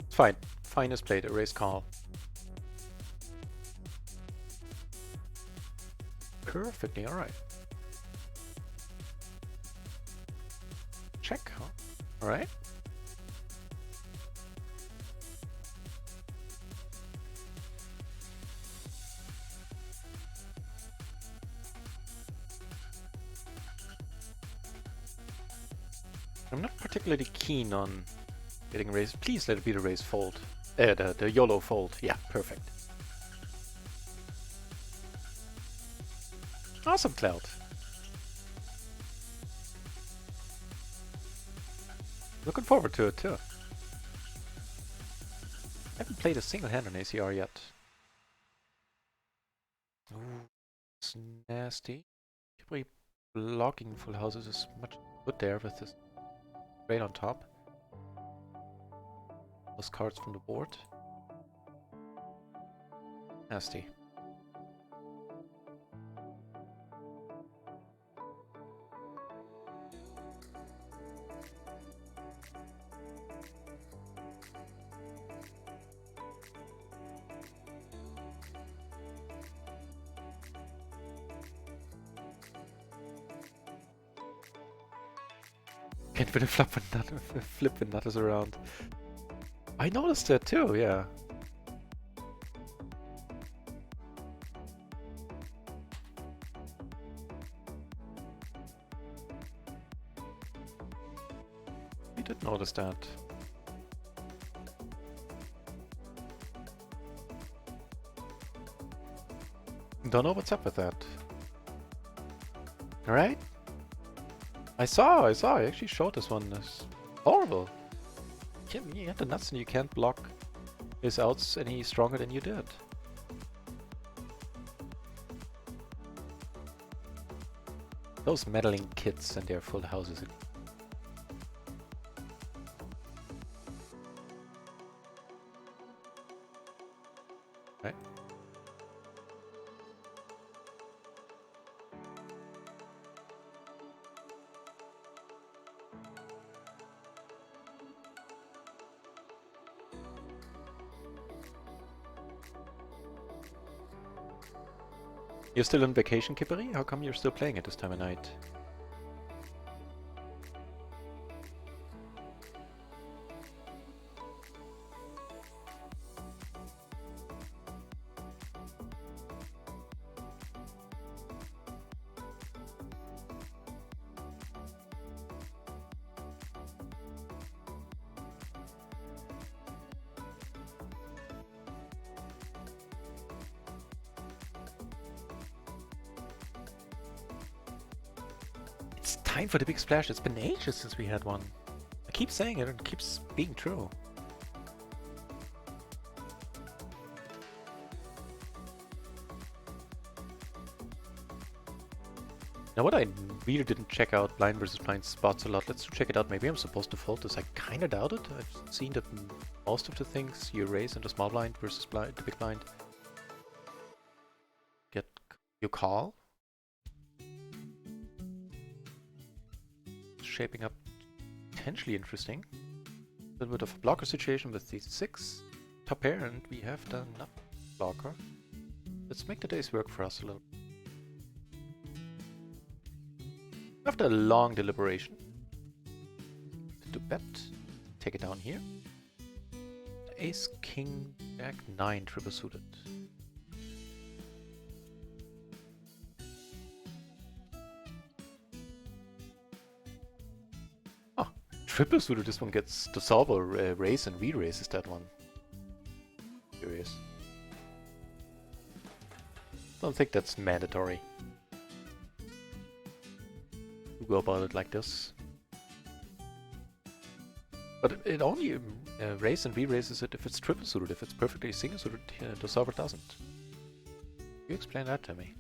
Fine. Fine is played. A raise call. Perfectly alright. Check, huh? Alright. I'm not particularly keen on getting raised. Please let it be the raise fold. The YOLO fold. Yeah, perfect. Awesome, Cloud. Looking forward to it too. Haven't played a single hand on ACR yet. Ooh, it's nasty. Probably blocking full houses is much good there with this straight on top. Those cards from the board. Nasty. Can't really flip when nut is around. I noticed that too, yeah. We did notice that. Don't know what's up with that. Alright? I saw, I actually showed this one. It's horrible. You have the nuts and you can't block his outs any stronger than you did. Those meddling kids and their full houses. Right? You're still on vacation, Kipperi? How come you're still playing at this time of night? It's time for the big splash. It's been ages since we had one. I keep saying it and it keeps being true. Now what I really didn't check out blind versus blind spots a lot. Let's check it out. Maybe I'm supposed to fold this. I kind of doubt it. I've seen that most of the things you raise in the small blind versus blind, the big blind, get you call. Shaping up potentially interesting. A little bit of a blocker situation with these 6 top pair, and we have the nut blocker. Let's make the day's work for us a little. After a long deliberation, to bet, take it down here. Ace, King, Jack, 9 triple suited. Oh, triple suited, this one gets the solver raise and re-raises that one. Curious. Don't think that's mandatory. To go about it like this. But it only raises and re-raises it if it's triple suited. If it's perfectly single suited, the solver doesn't. You explain that to me.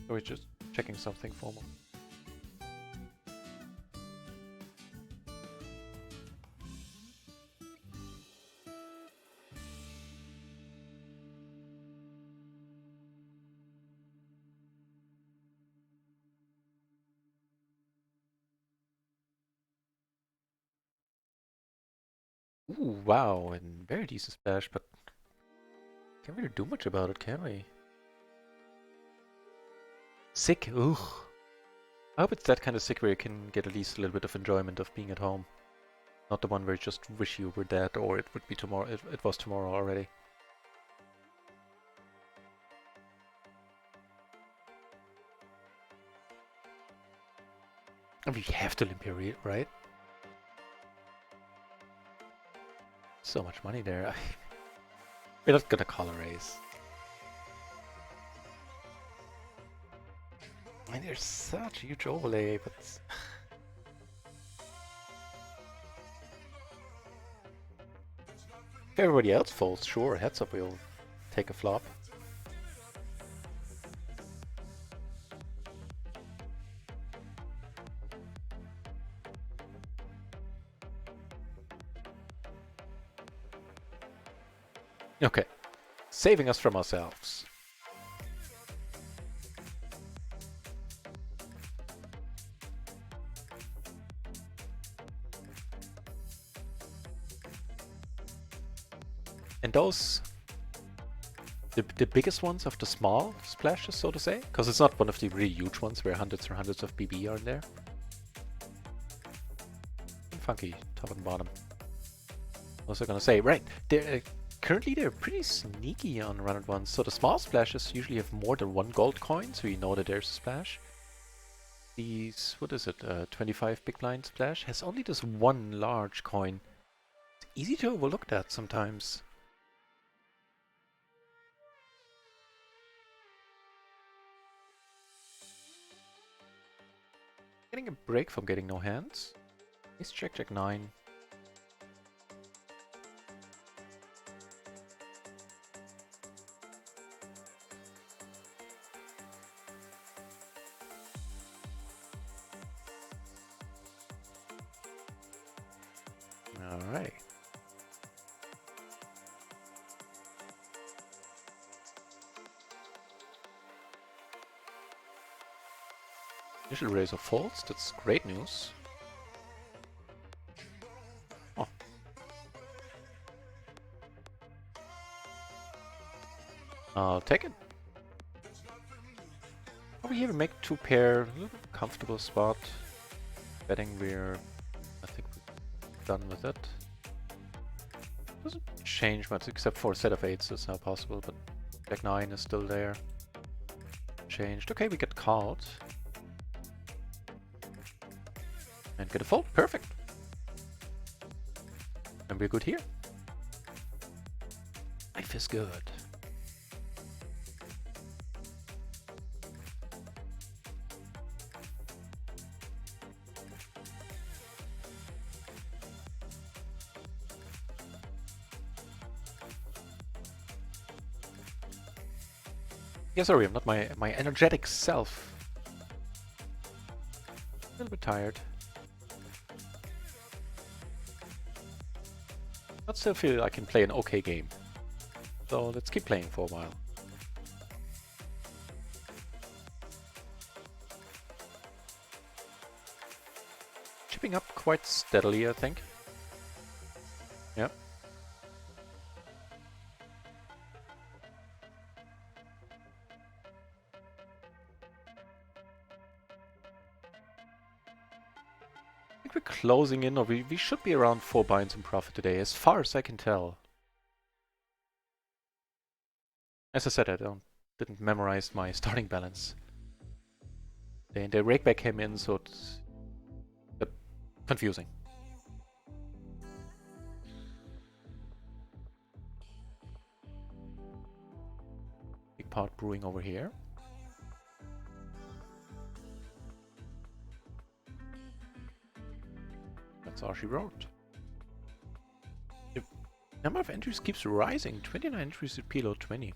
Or we're just checking something formal. Ooh, wow, and very decent splash, but can't really do much about it, can we? Sick, ugh. I hope it's that kind of sick where you can get at least a little bit of enjoyment of being at home. Not the one where you just wish you were dead or it would be tomorrow. It was tomorrow already. And we have to limp here, right? So much money there. We're not gonna call a raise. I mean, there's such a huge overlay, but... if everybody else folds, sure, heads up, we'll take a flop. Okay, saving us from ourselves. And those, the biggest ones of the small splashes, so to say, because it's not one of the really huge ones where hundreds or hundreds of BB are in there. And funky, top and bottom. Also gonna say, right, they're, currently they're pretty sneaky on run-out ones. So the small splashes usually have more than 1 gold coin, so you know that there's a splash. These, what is it, 25 big blind splash has only this 1 large coin. It's easy to overlook that sometimes. Getting a break from getting no hands. Ace check, check 9. Alright. Initial raise of faults, that's great news. Oh. I'll take it. Over here we make 2 pair, a little comfortable spot. Betting I think we're done with it. Doesn't change much except for a set of 8s, that's now possible, but Jack 9 is still there. Changed. Okay, we get called. And get a fold. Perfect. And we're good here. Life is good. Yeah, sorry, I'm not my energetic self. A little bit tired. But still feel I can play an okay game. So let's keep playing for a while. Chipping up quite steadily, I think. Yeah. I think we're closing in, or we should be around 4 binds in profit today, as far as I can tell. As I said, I didn't memorize my starting balance. The rake back came in, so it's a bit confusing. Big pot brewing over here. That's all she wrote. The number of entries keeps rising. 29 entries at PLO 20.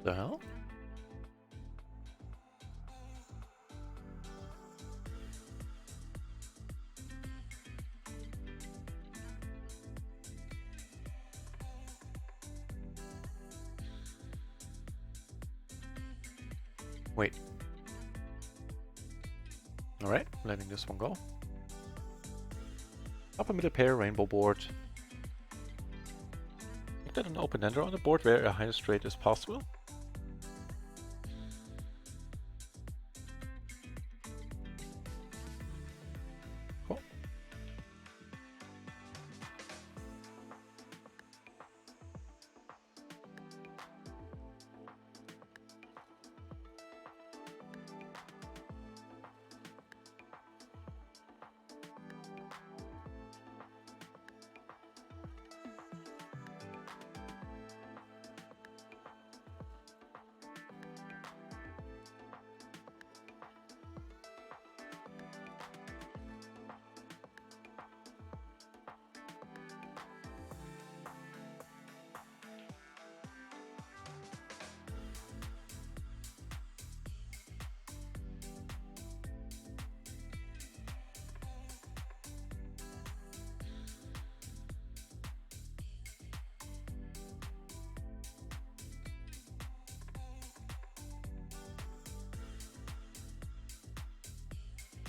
The hell? Wait. Alright, letting this one go. Upper middle pair, rainbow board. Make that an open ender on the board where a highest rate is possible. Cool.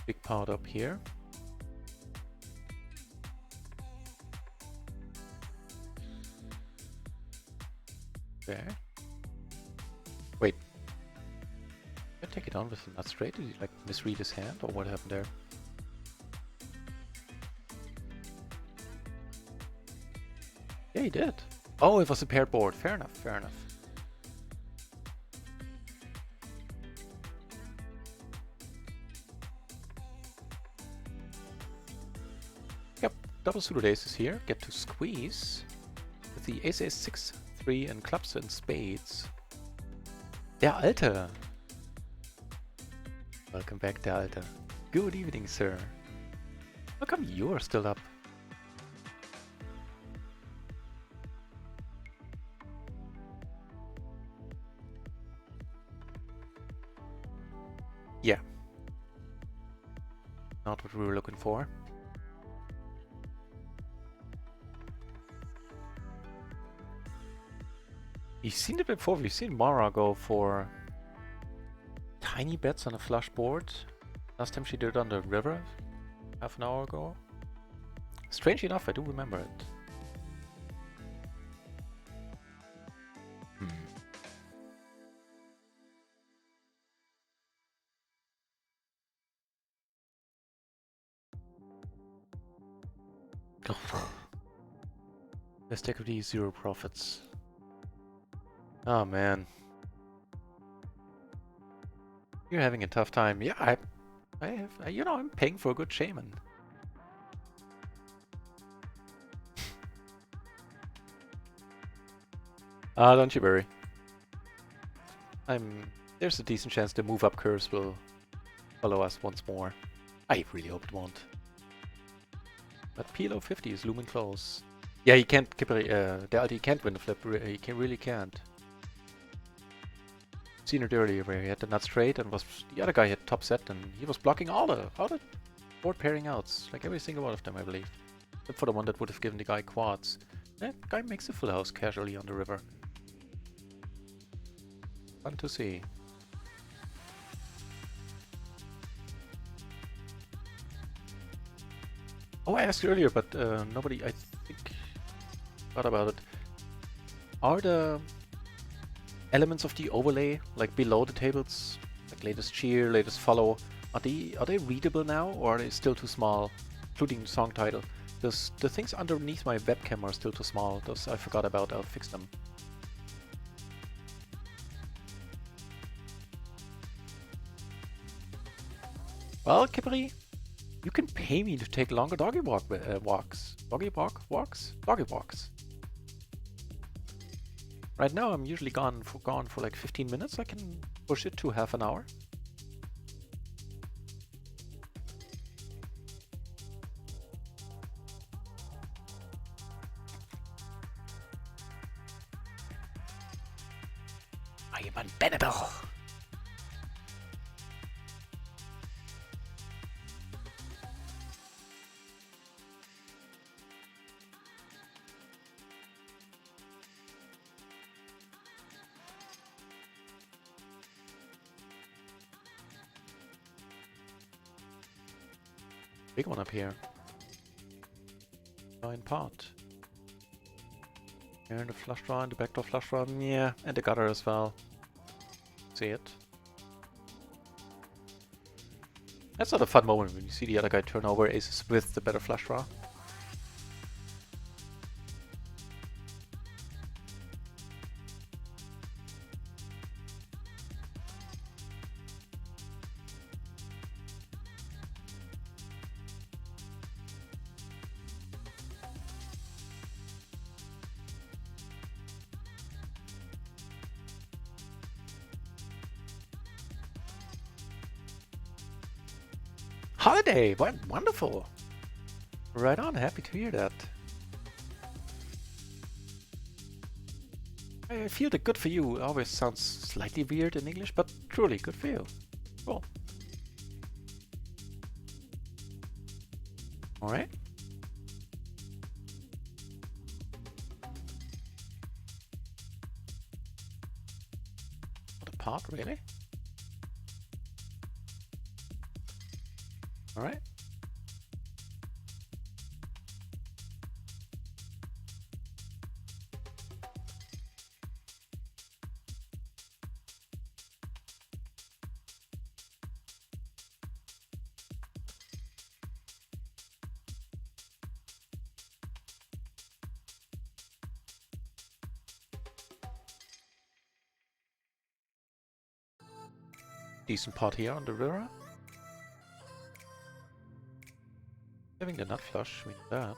Big pot up here. There. Wait. Did I take it on with him not straight? Did he like misread his hand or what happened there? Yeah, he did. Oh, it was a paired board. Fair enough, fair enough. Yep, double suited aces here. Get to squeeze with the ace, ace, 6, 3 and clubs and spades. Der Alte! Welcome back, Der Alte. Good evening, sir. How come you are still up? Yeah. Not what we were looking for. We've seen it before. We've seen Mara go for tiny bets on a flush board. Last time she did it on the river, half an hour ago. Strangely enough, I do remember it. Best deck of these, 0 profits. Oh man. You're having a tough time. Yeah, you know, I'm paying for a good shaman. Don't you worry. There's a decent chance the move up curves will follow us once more. I really hope it won't. But PLO 50 is looming close. Yeah, he can't, he can't win the flip. He really can't. Seen it earlier where he had the nut straight and the other guy had top set and he was blocking all the board pairing outs, like every single one of them, I believe. Except for the one that would have given the guy quads. That guy makes a full house casually on the river. Fun to see. Oh, I asked earlier, but nobody, I think, thought about it. Are the elements of the overlay, like below the tables, like latest cheer, latest follow, are they readable now, or are they still too small, including the song title? The things underneath my webcam are still too small. Those I forgot about. I'll fix them. Well, Kippery, you can pay me to take longer doggy walks. Doggy walks. Right now, I'm usually gone for like 15 minutes. I can push it to half an hour. I am unbendable. Big one up here. In pot. Here in the flush draw, and the backdoor flush draw, yeah, and the gutter as well. See it. That's not a fun moment when you see the other guy turn over aces with the better flush draw. Holiday! Wonderful! Right on, happy to hear that. I feel that good for you always sounds slightly weird in English, but truly good for you. Cool. Alright. What a pot, really? Alright. Decent pot here on the river. Having the nut flush, we need that.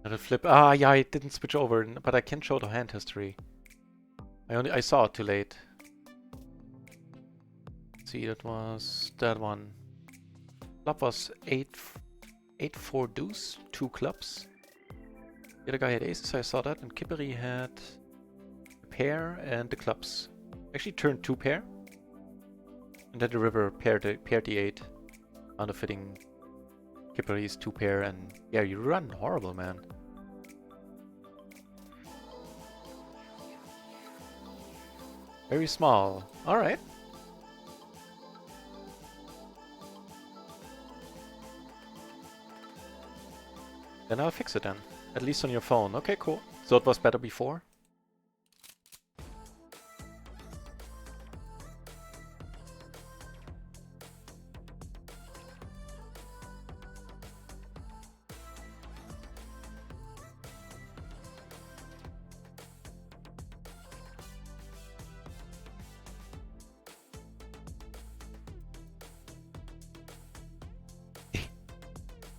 And a flip. Ah, yeah, I didn't switch over, but I can show the hand history. I saw it too late. Let's see, that was that one. Flop was 8-4 deuce, 2 clubs. The other guy had aces, I saw that, and Kippery had a pair and the clubs. Actually turned 2 pair. And then the river paired the 8 on the fitting Skippery's 2-pair, and yeah, you run horrible, man. Very small. Alright. Then I'll fix it then. At least on your phone. Okay, cool. So it was better before?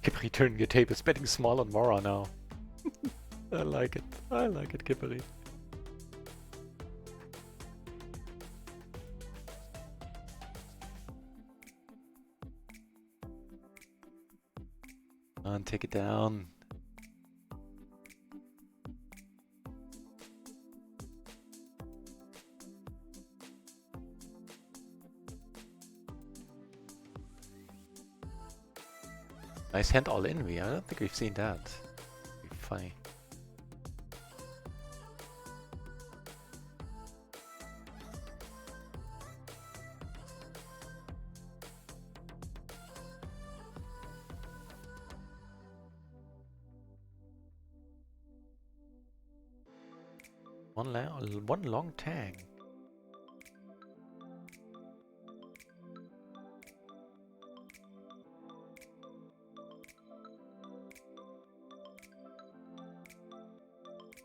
Kippery turning your tape is betting small on Mora now. I like it. I like it, Kippery. And take it down. Nice hand all in me. I don't think we've seen that. Funny. One long tang.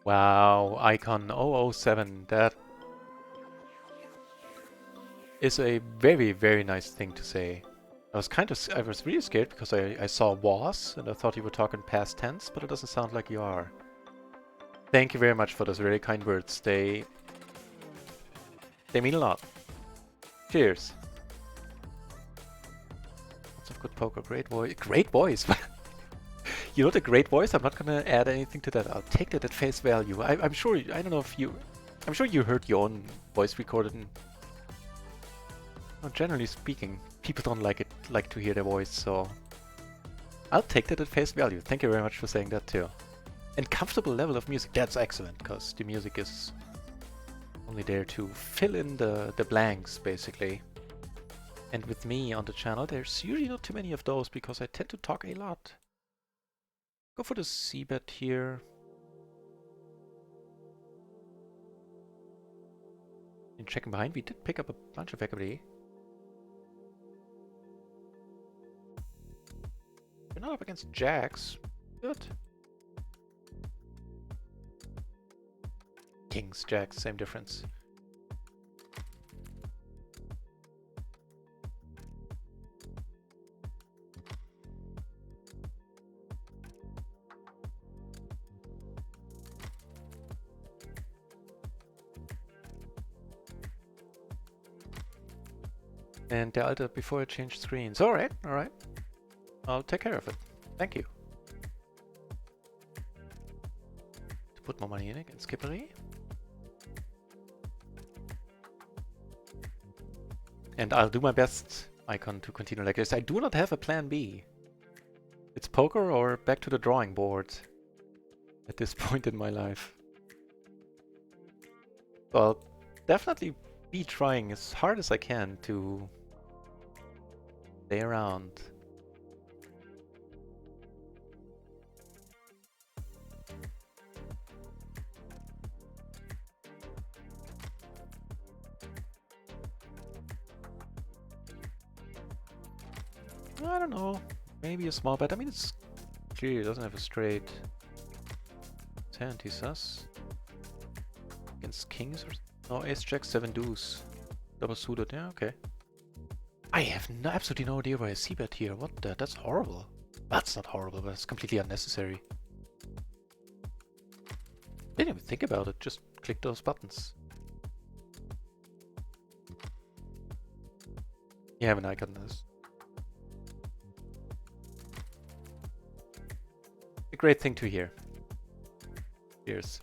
Wow, Icon 007. That is a very, very nice thing to say. I was really scared because I saw was and I thought you were talking past tense, but it doesn't sound like you are. Thank you very much for those very kind words. They mean a lot. Cheers. Lots of good poker. Great voice. Great voice. You know the great voice? I'm not gonna add anything to that. I'll take that at face value. I'm sure. I don't know if you. I'm sure you heard your own voice recorded. Well, generally speaking, people don't like to hear their voice, so I'll take that at face value. Thank you very much for saying that too. And comfortable level of music. That's excellent, because the music is only there to fill in the blanks, basically. And with me on the channel, there's usually not too many of those, because I tend to talk a lot. Go for the C-bet here. And checking behind, we did pick up a bunch of equity. We're not up against jacks. Good. Kings, jacks, same difference. And the alter before I change screens. Alright, alright. I'll take care of it. Thank you. To put more money in against Skippery. And I'll do my best, Icon, to continue like this. I do not have a plan B. It's poker or back to the drawing board at this point in my life. Well, definitely be trying as hard as I can to stay around. I don't know. Maybe a small bet. I mean, it's clear it doesn't have a straight hand. He's sus. Against kings or no, ace jack 7 deuce. Double suited. Yeah, okay. I have absolutely no idea why I see bet here. What the? That's horrible. That's not horrible, but it's completely unnecessary. Didn't even think about it. Just click those buttons. You have an icon this. A great thing to hear. Cheers.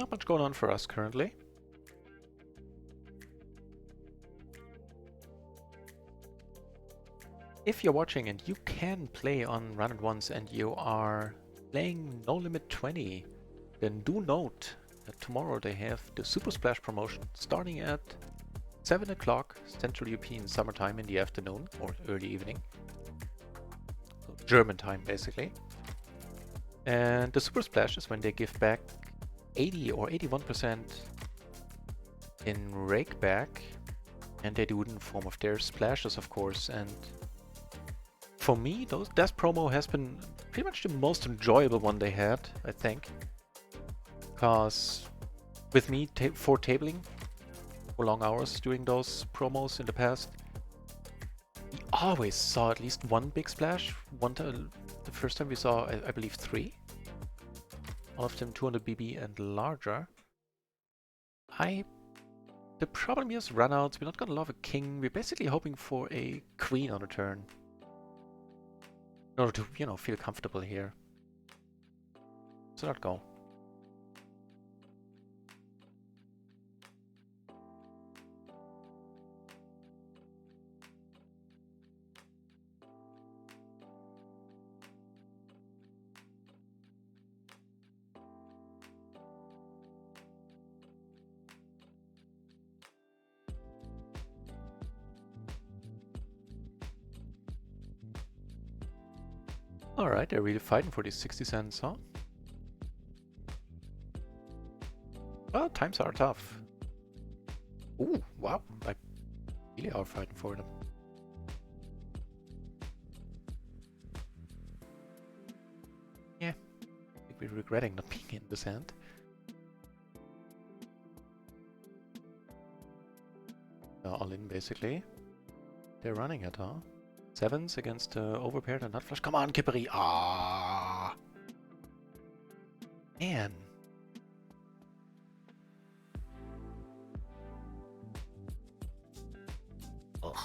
Not much going on for us currently. If you're watching and you can play on Run It Once and you are playing No Limit 20, then do note that tomorrow they have the Super Splash promotion starting at 7 o'clock Central European Summertime in the afternoon or early evening. So German time basically. And the Super Splash is when they give back 80 or 81% in rake back, and they do it in the form of their splashes, of course. And for me, that promo has been pretty much the most enjoyable one they had, I think. Because with me for tabling for long hours during those promos in the past, we always saw at least one big splash. The first time we saw, I believe, 3. All of them 200 BB and larger. The problem is runouts. We're not gonna love a king. We're basically hoping for a queen on the turn. In order to, you know, feel comfortable here. So let go. Alright, they're really fighting for these 60 cents, huh? Well, times are tough. Ooh, wow. I really are fighting for them. Yeah. I think we're regretting not being in this hand. All in, basically. They're running it, huh? 7s against overpaired and nut flush. Come on, Kippery! Ah, man. Ugh.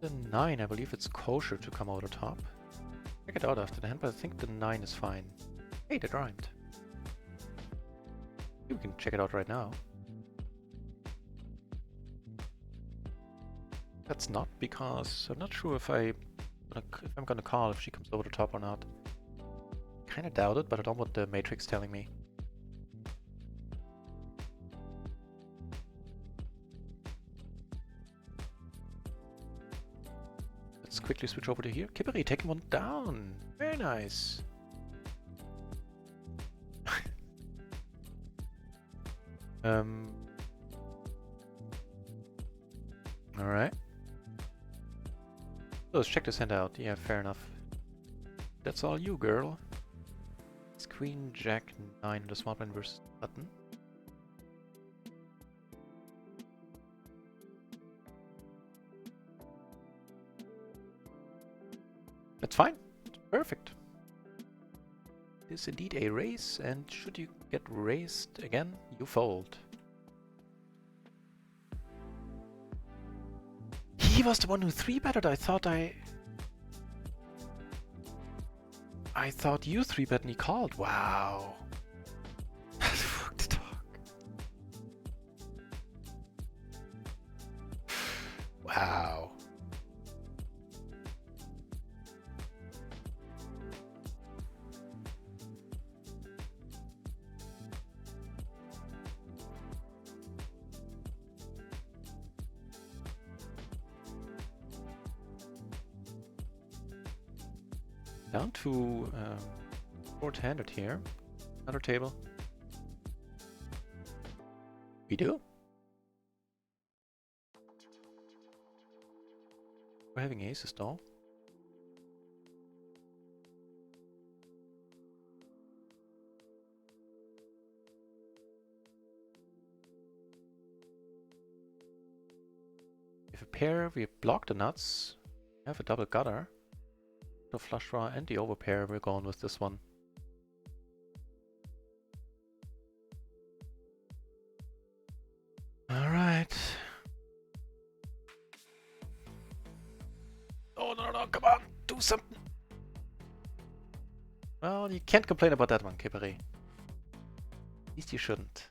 The 9, I believe it's kosher to come out on top. Check it out after the hand, but I think the 9 is fine. Hey, that rhymed. We can check it out right now. That's not because I'm not sure if I'm gonna call if she comes over the top or not. Kinda doubt it, but I don't want the matrix telling me. Let's quickly switch over to here. Kippery taking one down. Very nice. Alright. So let's check this hand out. Yeah, fair enough. That's all you, girl. It's Queen, Jack, 9, the small blind versus button. That's fine. It's perfect. It is indeed a raise, and should you get raised again, you fold. He was the one who 3-betted. I thought you 3-bet and he called. Wow. Fuck the dog. Wow. Down to short-handed here. Another table. We do. We're having aces though. If a pair, we block the nuts. We have a double gutter. The flush draw and the overpair, we're going with this one. Alright. Well, you can't complain about that one, Kipari. At least you shouldn't.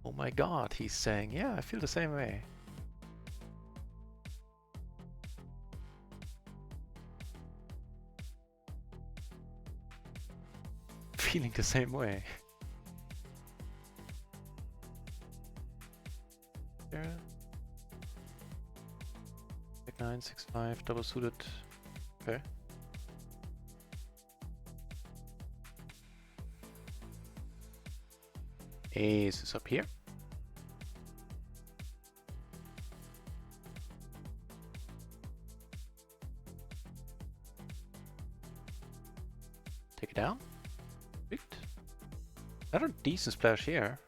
Oh my god, he's saying, yeah, I feel the same way. Feeling the same way. There. 9, 6, 5, double suited. Okay. Ace is up here. Take it down. Good. Another decent splash here.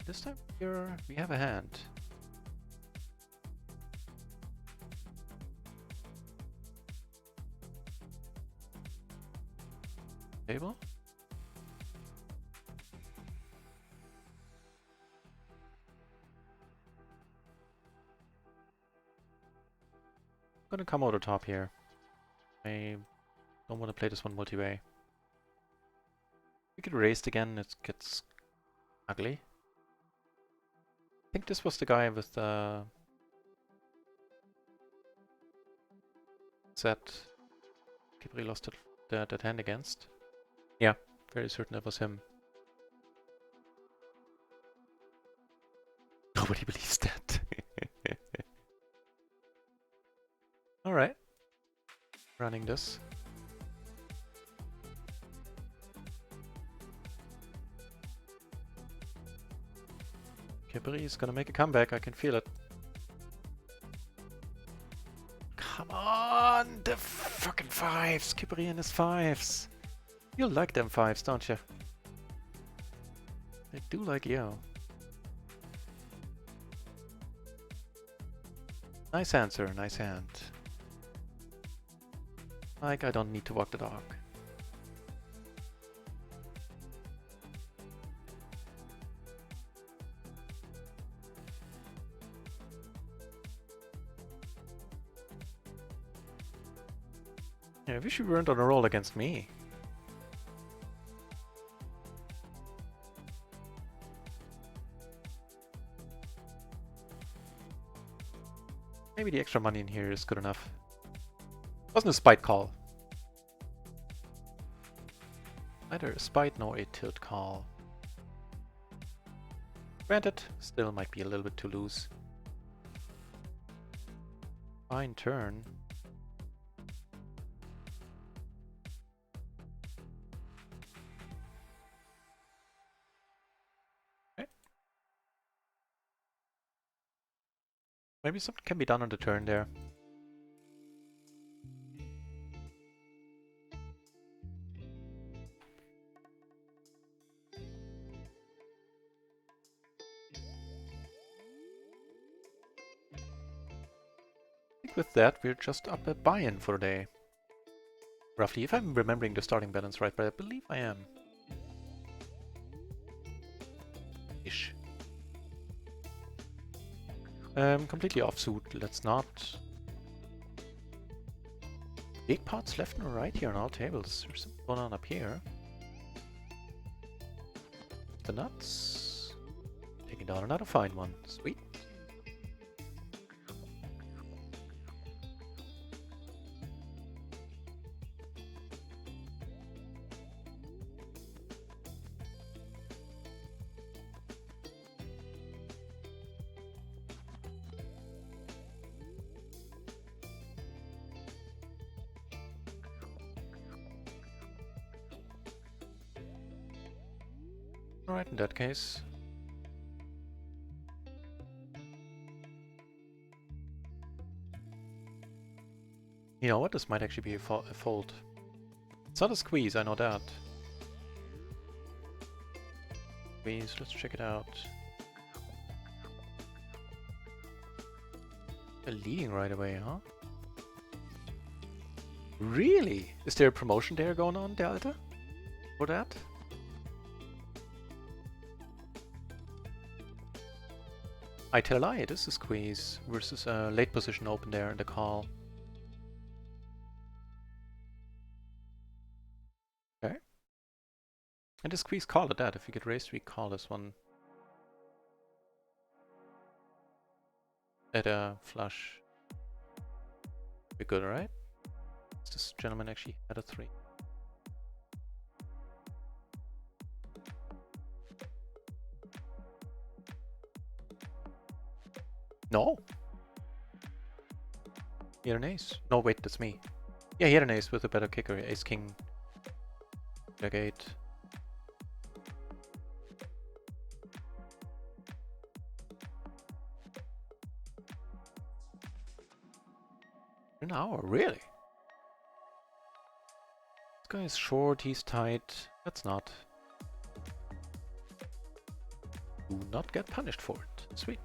This time here we have a hand. Table. I'm gonna come over the top here. I don't want to play this one multi-way. We get raised again, it gets ugly. I think this was the guy with the set Kipri lost that hand against. Yeah, very certain that was him. Nobody believes that. Alright. Running this. Kipri is gonna make a comeback, I can feel it. Come on! The fucking fives! Kipri and his fives! You like them fives, don't you? I do like you. Nice answer, nice hand. Like, I don't need to walk the dog. Yeah, I wish you weren't on a roll against me. Maybe the extra money in here is good enough. Wasn't a spite call. Neither a spite nor a tilt call. Granted, still might be a little bit too loose. Fine turn. Okay. Maybe something can be done on the turn there. With that, we're just up a buy-in for the day. Roughly, if I'm remembering the starting balance right, but I believe I am. Ish. Completely offsuit, let's not. Big pots left and right here on all tables. There's something going on up here. The nuts. Taking down another fine one. Sweet. Alright, in that case. You know what? This might actually be a fold. It's not a squeeze, I know that. Squeeze, let's check it out. They're leading right away, huh? Really? Is there a promotion there going on, Delta? For that? I tell a lie, this is squeeze versus a late position open there in the call. And the squeeze call at that. If we get raised, we call this one at a flush. We're good, right? This gentleman actually had a 3. No! He had an ace. No, wait, that's me. Yeah, he had an ace with a better kicker. Ace, king, jack 8. An hour, really? This guy is short, he's tight. That's not. Do not get punished for it. Sweet.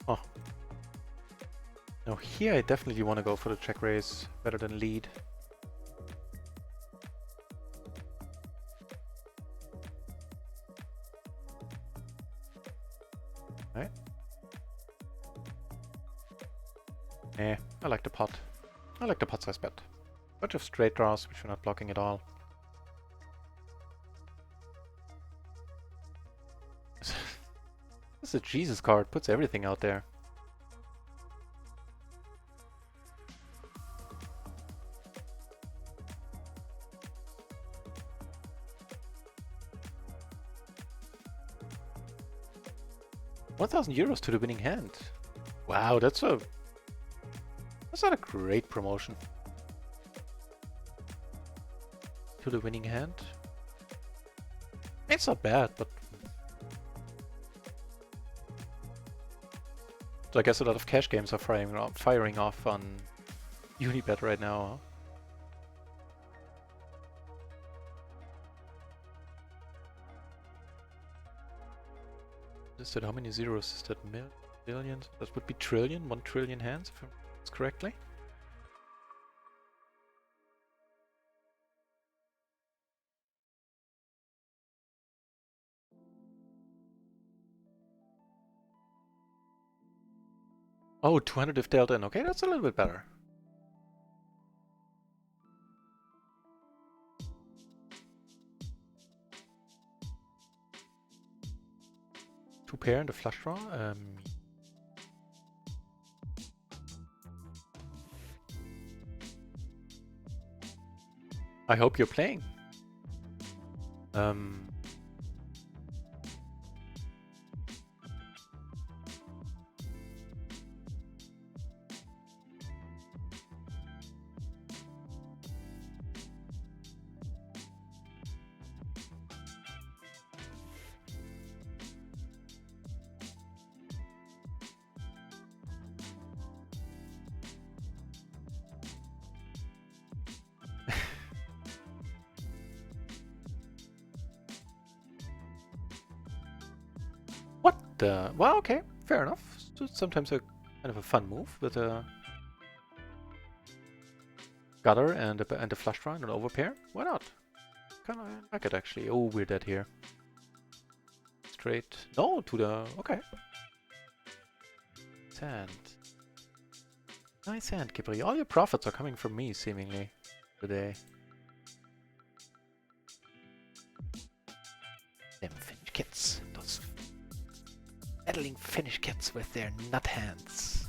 Oh. Now here I definitely want to go for the check raise better than lead. Right? Eh, I like the pot. I like the pot size bet. Bunch of straight draws which we're not blocking at all. This is a Jesus card, puts everything out there. €1,000 to the winning hand. Wow, that's not a great promotion. To the winning hand. It's not bad, but so I guess a lot of cash games are firing off on Unibet right now, huh? How many zeros is that? Billions? That would be trillion, 1 trillion hands, if I remember this correctly. Oh, 200 if dealt in. Okay, that's a little bit better. Two pair and a flush draw. I hope you're playing. What the? Well, okay, fair enough. So sometimes a kind of a fun move with a gutter and a flush draw and an overpair. Why not? Kind of like it actually. Oh, we're dead here. Straight. No, to the. Okay. Sand. Nice hand, Kipri. All your profits are coming from me, seemingly, today. Them Finnish kids. Those meddling Finnish kids with their nut hands.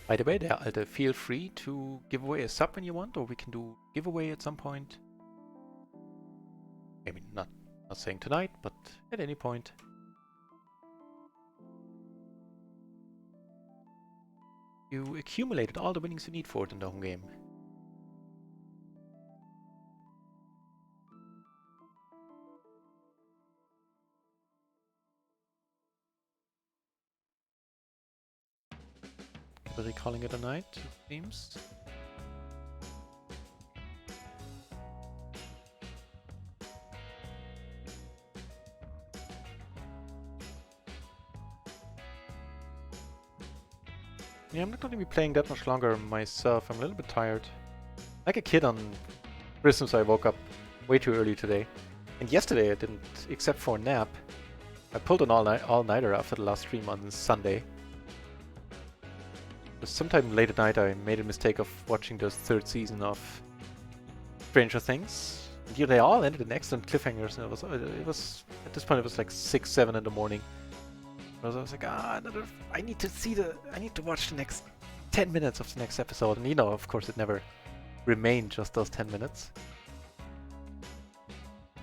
By the way, feel free to give away a sub when you want, or we can do giveaway at some point. I mean, not saying tonight, but at any point. You accumulated all the winnings you need for it in the home game. Are calling it a night, it seems. Yeah, I'm not going to be playing that much longer myself. I'm a little bit tired. Like a kid on Christmas, I woke up way too early today. And yesterday I didn't, except for a nap. I pulled an all-nighter after the last stream on Sunday. Sometime late at night I made a mistake of watching the third season of Stranger Things. And they all ended in excellent cliffhangers, and it was at this point it was like 6, 7 in the morning. I was like, I need to watch the next 10 minutes of the next episode. And you know, of course, it never remained just those 10 minutes.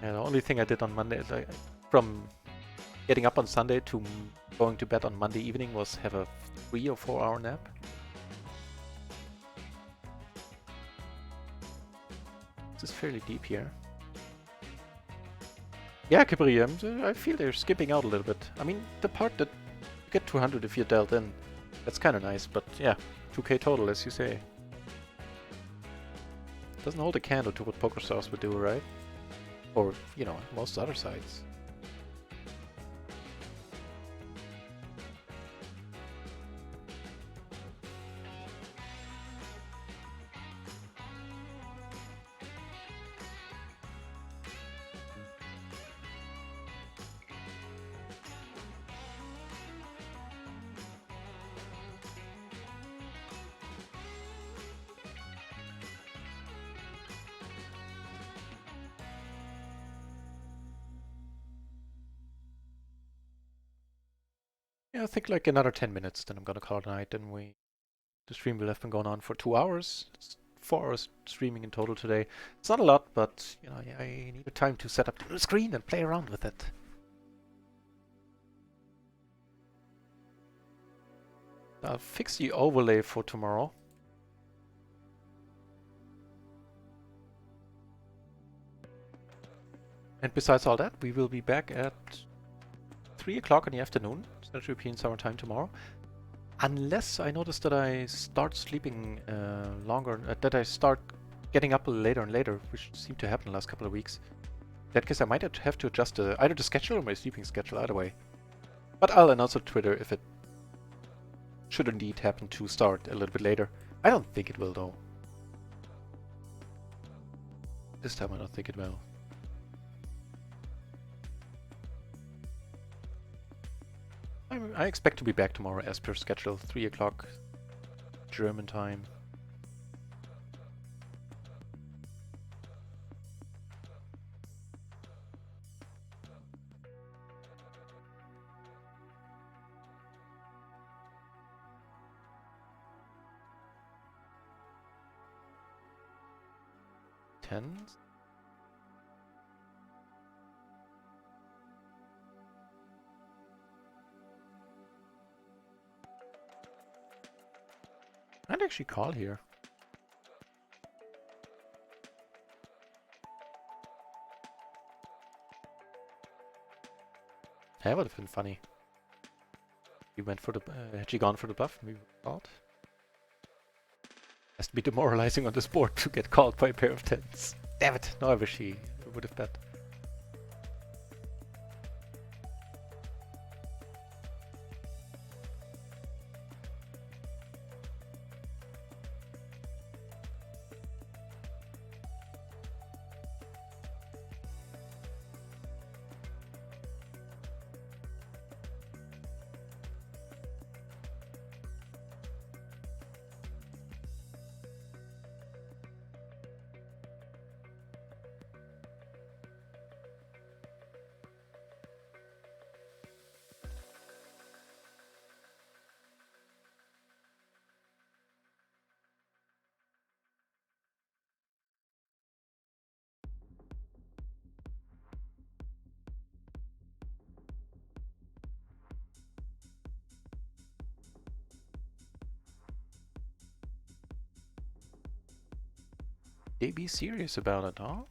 And the only thing I did on Monday, like, from getting up on Sunday to going to bed on Monday evening, was have a 3 or 4 hour nap. This is fairly deep here. Yeah, Kibri, I feel they're skipping out a little bit. I mean, the part that you get 200 if you're dealt in, that's kind of nice, but yeah, 2k total, as you say. Doesn't hold a candle to what PokerStars would do, right? Or, you know, most other sites. Yeah, I think like another 10 minutes, then I'm gonna call it a night. Then the stream will have been going on for 2 hours. It's 4 hours streaming in total today. It's not a lot, but you know, I need time to set up the screen and play around with it. I'll fix the overlay for tomorrow. And besides all that, we will be back at 3 o'clock in the afternoon, Central European Summer Time tomorrow. Unless I notice that I start sleeping longer, that I start getting up later and later, which seemed to happen the last couple of weeks. In that case, I might have to adjust either the schedule or my sleeping schedule, either way. But I'll announce on Twitter if it should indeed happen to start a little bit later. I don't think it will, though. This time I don't think it will. I expect to be back tomorrow as per schedule, 3 o'clock German time. Tens? I'd actually call here. That would have been funny. He went for the had she gone for the bluff, we called. Has to be demoralizing on this board to get called by a pair of tens. Damn it! No, I wish he would have bet. They be serious about it, huh?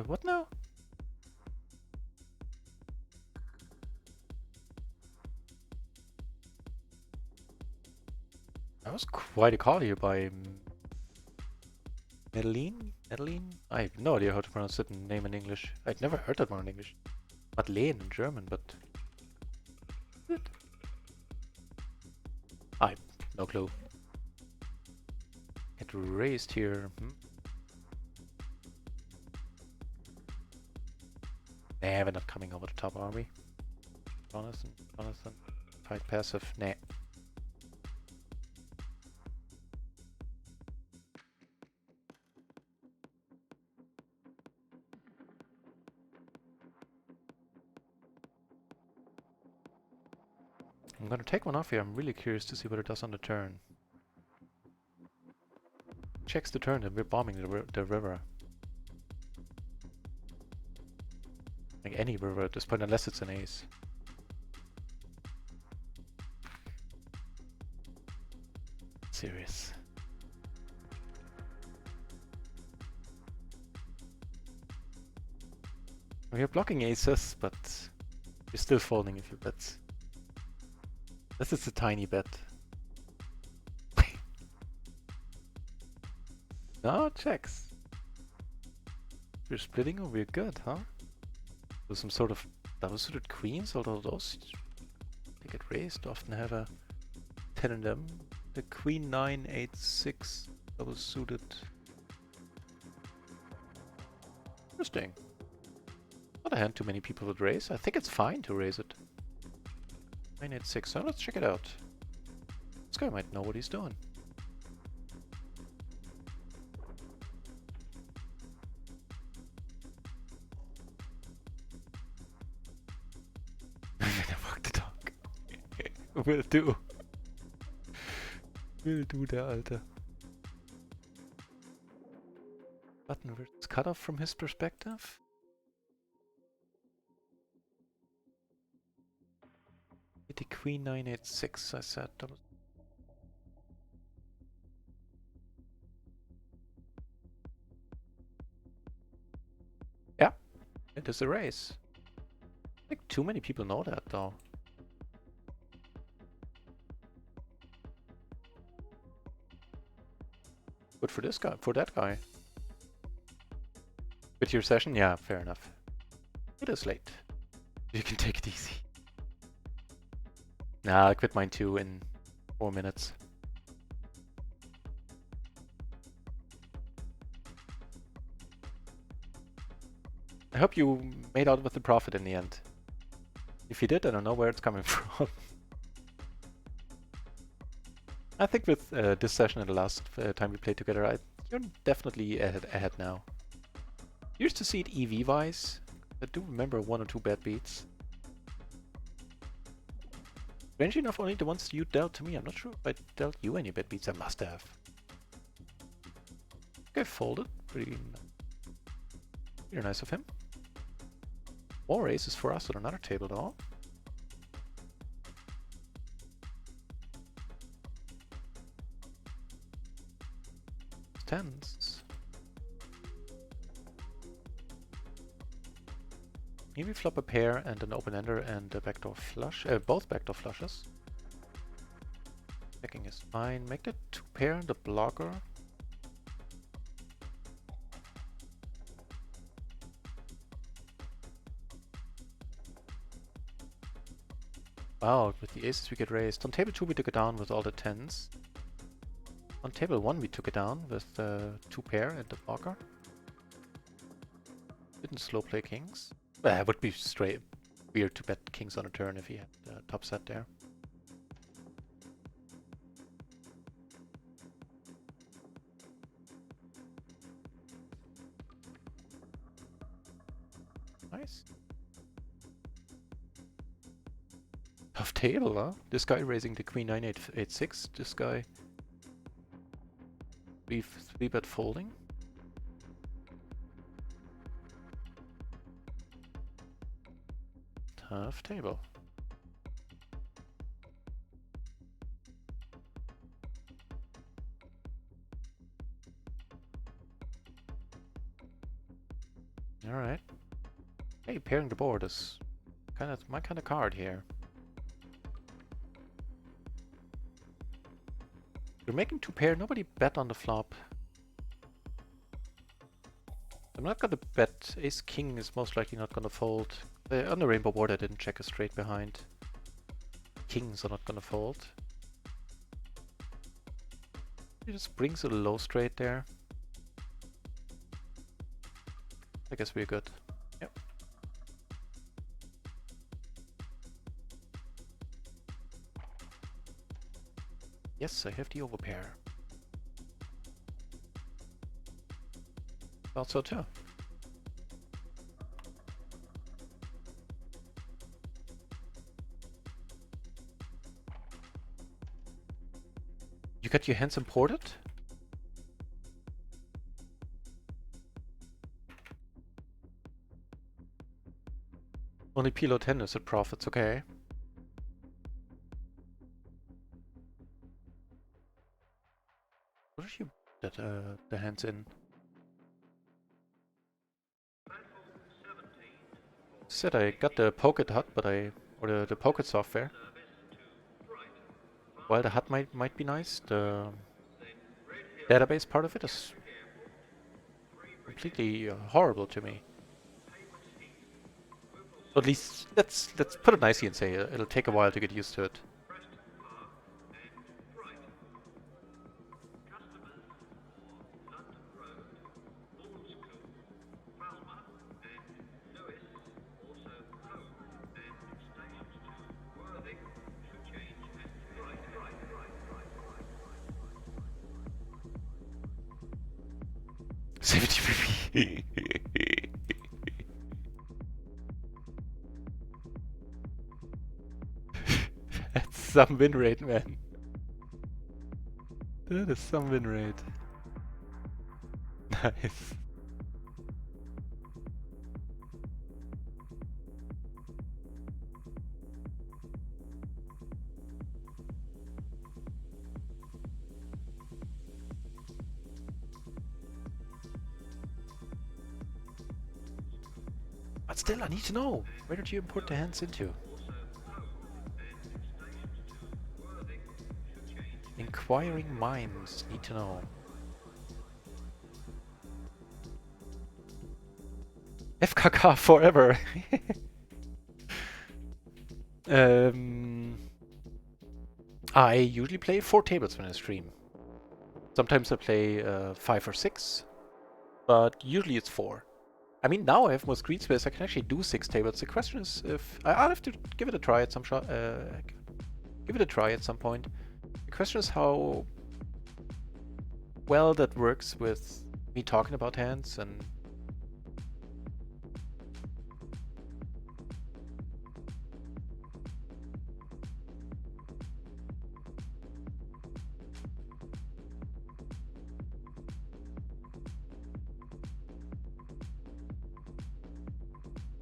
What now? That was quite a call here by Madeline? Madeline? I have no idea how to pronounce that name in English. I'd never heard that one in English. Madeleine in German, but... I have no clue. Get raised here. Nah, we're not coming over the top, are we? Jonathan? Fight passive? Nah. I'm gonna take one off here. I'm really curious to see what it does on the turn. Checks the turn and we're bombing the river. Like any river at this point, unless it's an ace. Serious. We are blocking aces, but we're still folding a few bets. This is a tiny bet. No, checks. We're splitting or we're good, huh? So some sort of double suited queens, although those they get raised, often have a 10 in them. The queen 9, 8, 6 double suited. Interesting. Not a hand too many people would raise. I think it's fine to raise it. 9, 8, 6. So let's check it out. This guy might know what he's doing. Walk the dog. Will do. Will do, der Alte. Button versus cutoff from his perspective. The queen 986, I said. That was yeah, it is a race. I think too many people know that though. Good for this guy, for that guy. With your session? Yeah, fair enough. It is late. You can take it easy. Nah, I quit mine too in 4 minutes. I hope you made out with the profit in the end. If you did, I don't know where it's coming from. I think with this session and the last time we played together, you're definitely ahead now. Used to see it EV-wise. I do remember 1 or 2 bad beats. Strangely enough, only the ones you dealt to me. I'm not sure if I dealt you any bad beats. I must have. Okay, folded. Pretty nice of him. More aces for us at another table though. Tens. Maybe flop a pair and an open-ender and a backdoor flush. Both backdoor flushes. Checking is fine. Make the 2 pair the blocker. Wow, with the aces we get raised. On table 2 we took it down with all the 10s. On table 1 we took it down with 2 pair and the blocker. Didn't slow play kings. It would be straight weird to bet kings on a turn if he had the top set there. Nice. Tough table, huh? This guy raising the queen 9-8-6. This guy 3-bet folding. Tough table. Hey, pairing the board is kind of my kind of card here. We're making two pair. Nobody bet on the flop. I'm not gonna bet. Ace King is most likely not gonna fold. On the rainbow board I didn't check a straight behind. Kings are not gonna fold. He just brings a low straight there. I guess we're good. Yep. Yes, I have the overpair. Thought so too. You got your hands imported? Only PLO 10 is at profits, okay. What did you get the hands in? Said I got the Pocket HUD, but or the Pocket software. While the HUD might be nice, the database part of it is completely horrible to me. At least let's put it nicely and say it'll take a while to get used to it. That's some win rate, man. That is some win rate. Nice. But still, I need to know, where did you import the hands into? Inquiring minds need to know. FKK forever! I usually play 4 tables when I stream. Sometimes I play 5 or 6, but usually it's 4. I mean, now I have more screen space, I can actually do 6 tables. The question is if... I'll have to give it a try at some give it a try at some point. The question is how well that works with me talking about hands and...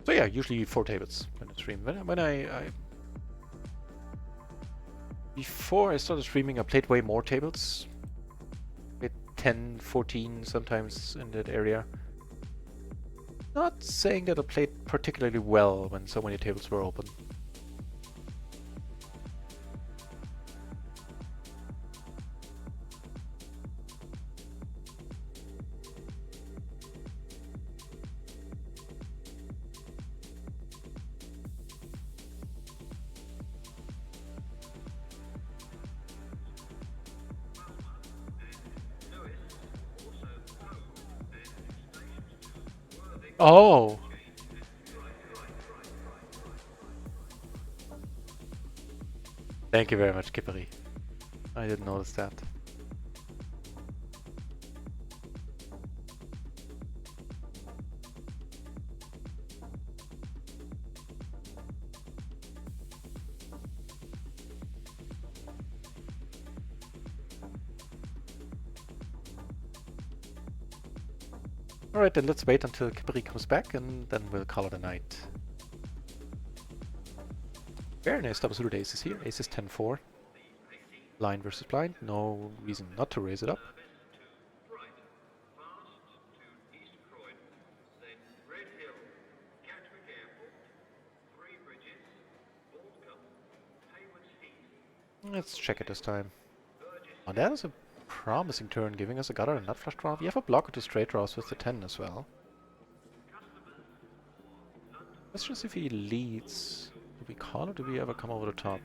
So yeah, usually 4 tables when I stream. Before I started streaming, I played way more tables. Played 10, 14 sometimes in that area. Not saying that I played particularly well when so many tables were open. Oh! Thank you very much, Kippery. I didn't notice that. Alright, then let's wait until Kippery comes back and then we'll call it a night. Very nice double suited aces here. Aces 10-4. Blind versus blind. No reason not to raise it up. Let's check it this time. Oh, that is a promising turn, giving us a gutter and nut flush draw. We have a blocker to straight draws with the 10 as well. Question is if he leads. Do we call or do we ever come over the top?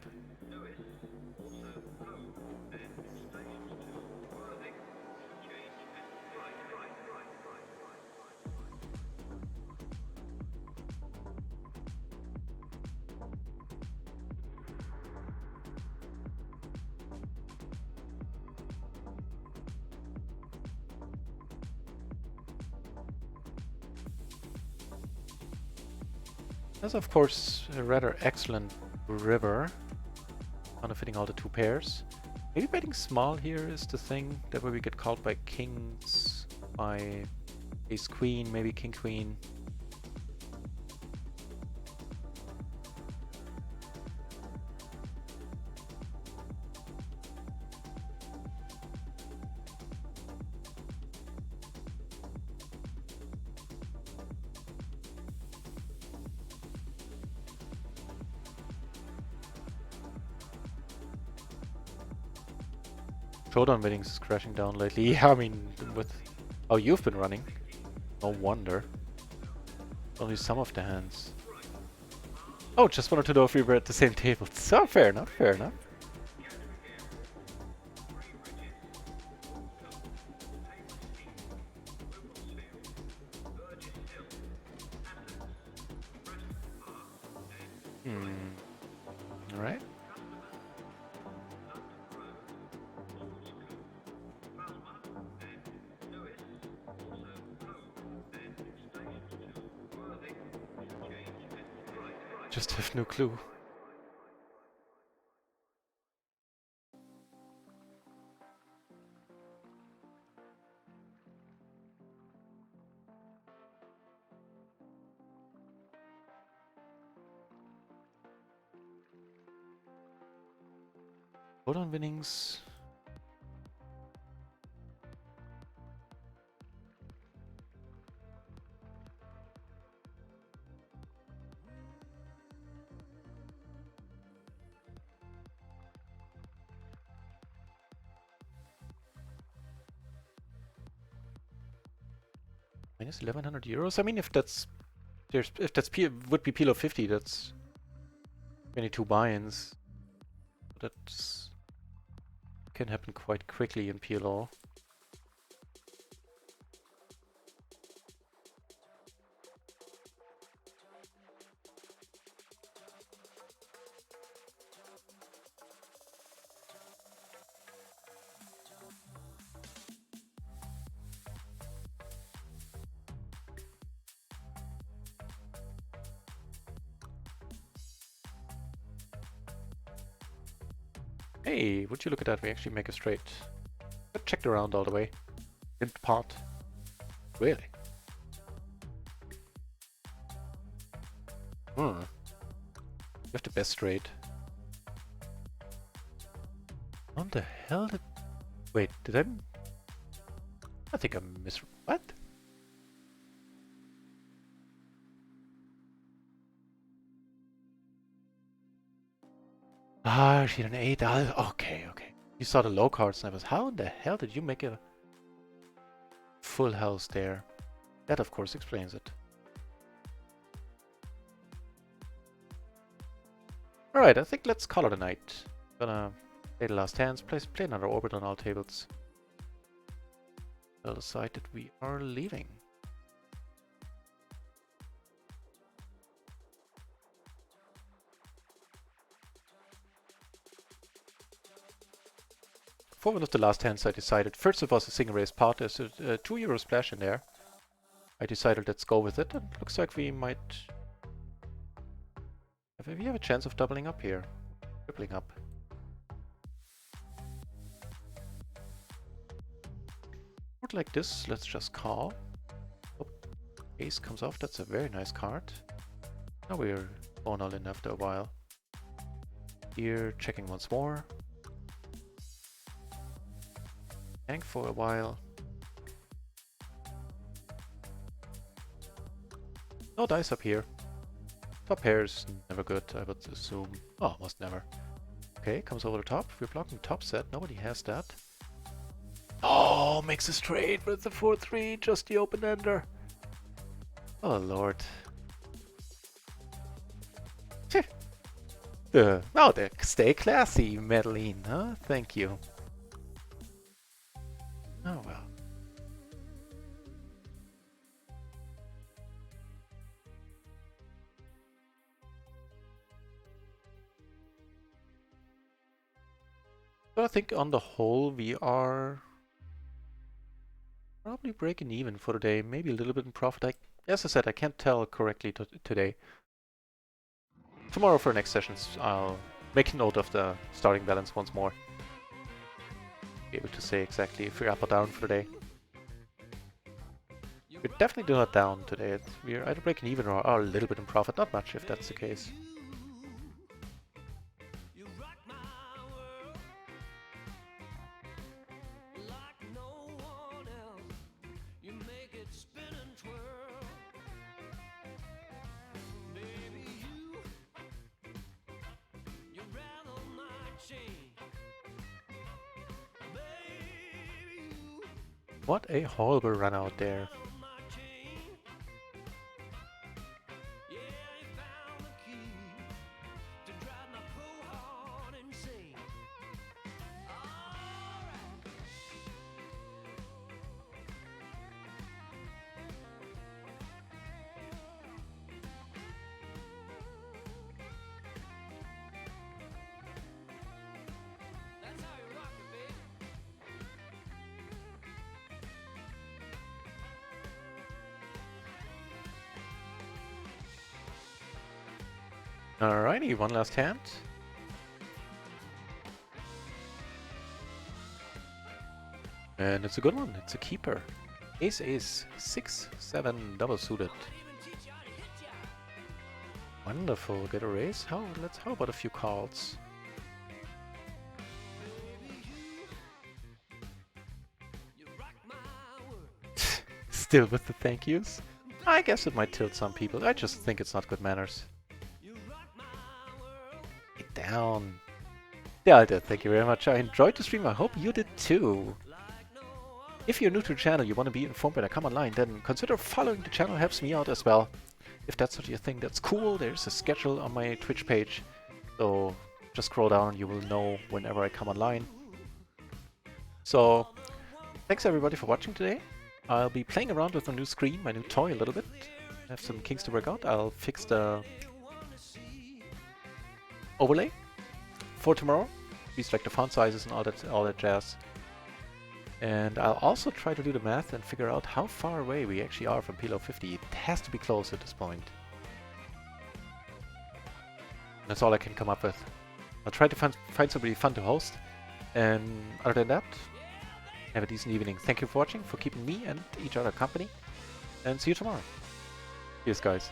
That's of course a rather excellent river. Kind of fitting all the two pairs. Maybe betting small here is the thing. That way we get called by kings, by ace queen, maybe king queen. Showdown winnings is crashing down lately. Yeah, I mean, with how you've been running. No wonder. Only some of the hands. Oh, just wanted to know if we were at the same table. So fair enough, fair enough. Alright. Just have no clue. Hold on winnings. Minus 1100 euros. I mean, if that's would be PLO 50, that's 22 buy-ins. That can happen quite quickly in PLO. Hey, would you look at that? We actually make a straight. But checked around all the way. Didn't pot. Really? Hmm. You have the best straight. What the hell did... Wait, did I think I What? Ah, she had an 8. Ah, okay, okay. You saw the low cards and I was, how in the hell did you make a full house there? That of course explains it. Alright, I think let's call it a night. Gonna play the last hands, play another orbit on all tables. I'll decide that we are leaving. For one of the last hands I decided, first of all, a single raise pot, there's a €2 splash in there. I decided let's go with it, and it looks like we might... We have a chance of doubling up here. Tripling up. Board like this, let's just call. Oh, ace comes off, that's a very nice card. Now we're going all in after a while. Here, checking once more. Hang for a while. No dice up here. Top pairs, never good, I would assume. Oh, almost never. Okay, comes over the top. We're blocking top set. Nobody has that. Oh, makes a straight with the 4-3. Just the open ender. Oh, Lord. Now stay classy, Madeline, huh? Thank you. Oh, well. So I think on the whole we are probably breaking even for the day. Maybe a little bit in profit. As I said, I can't tell correctly today. Tomorrow for next sessions, I'll make a note of the starting balance once more. Be able to say exactly if we're up or down for the day. We're definitely not down today. We're either breaking even or are a little bit in profit. Not much if that's the case. What a horrible run out there. Alrighty, one last hand. And it's a good one, it's a keeper. Ace ace, 6-7 double suited. Wonderful, get a raise. How about a few calls? Still with the thank yous? I guess it might tilt some people. I just think it's not good manners. Get down. Yeah, I did. Thank you very much. I enjoyed the stream. I hope you did too. If you're new to the channel, you want to be informed when I come online, then consider following the channel. Helps me out as well. If that's what you think, that's cool. There's a schedule on my Twitch page. So just scroll down. You will know whenever I come online. So thanks everybody for watching today. I'll be playing around with my new screen, my new toy a little bit. I have some kinks to work out. I'll fix the overlay for tomorrow. Restrict the font sizes and all that jazz. And I'll also try to do the math and figure out how far away we actually are from PLO 50. It has to be close at this point. That's all I can come up with. I'll try to find somebody fun to host. And other than that, have a decent evening. Thank you for watching, for keeping me and each other company. And see you tomorrow. Cheers, guys.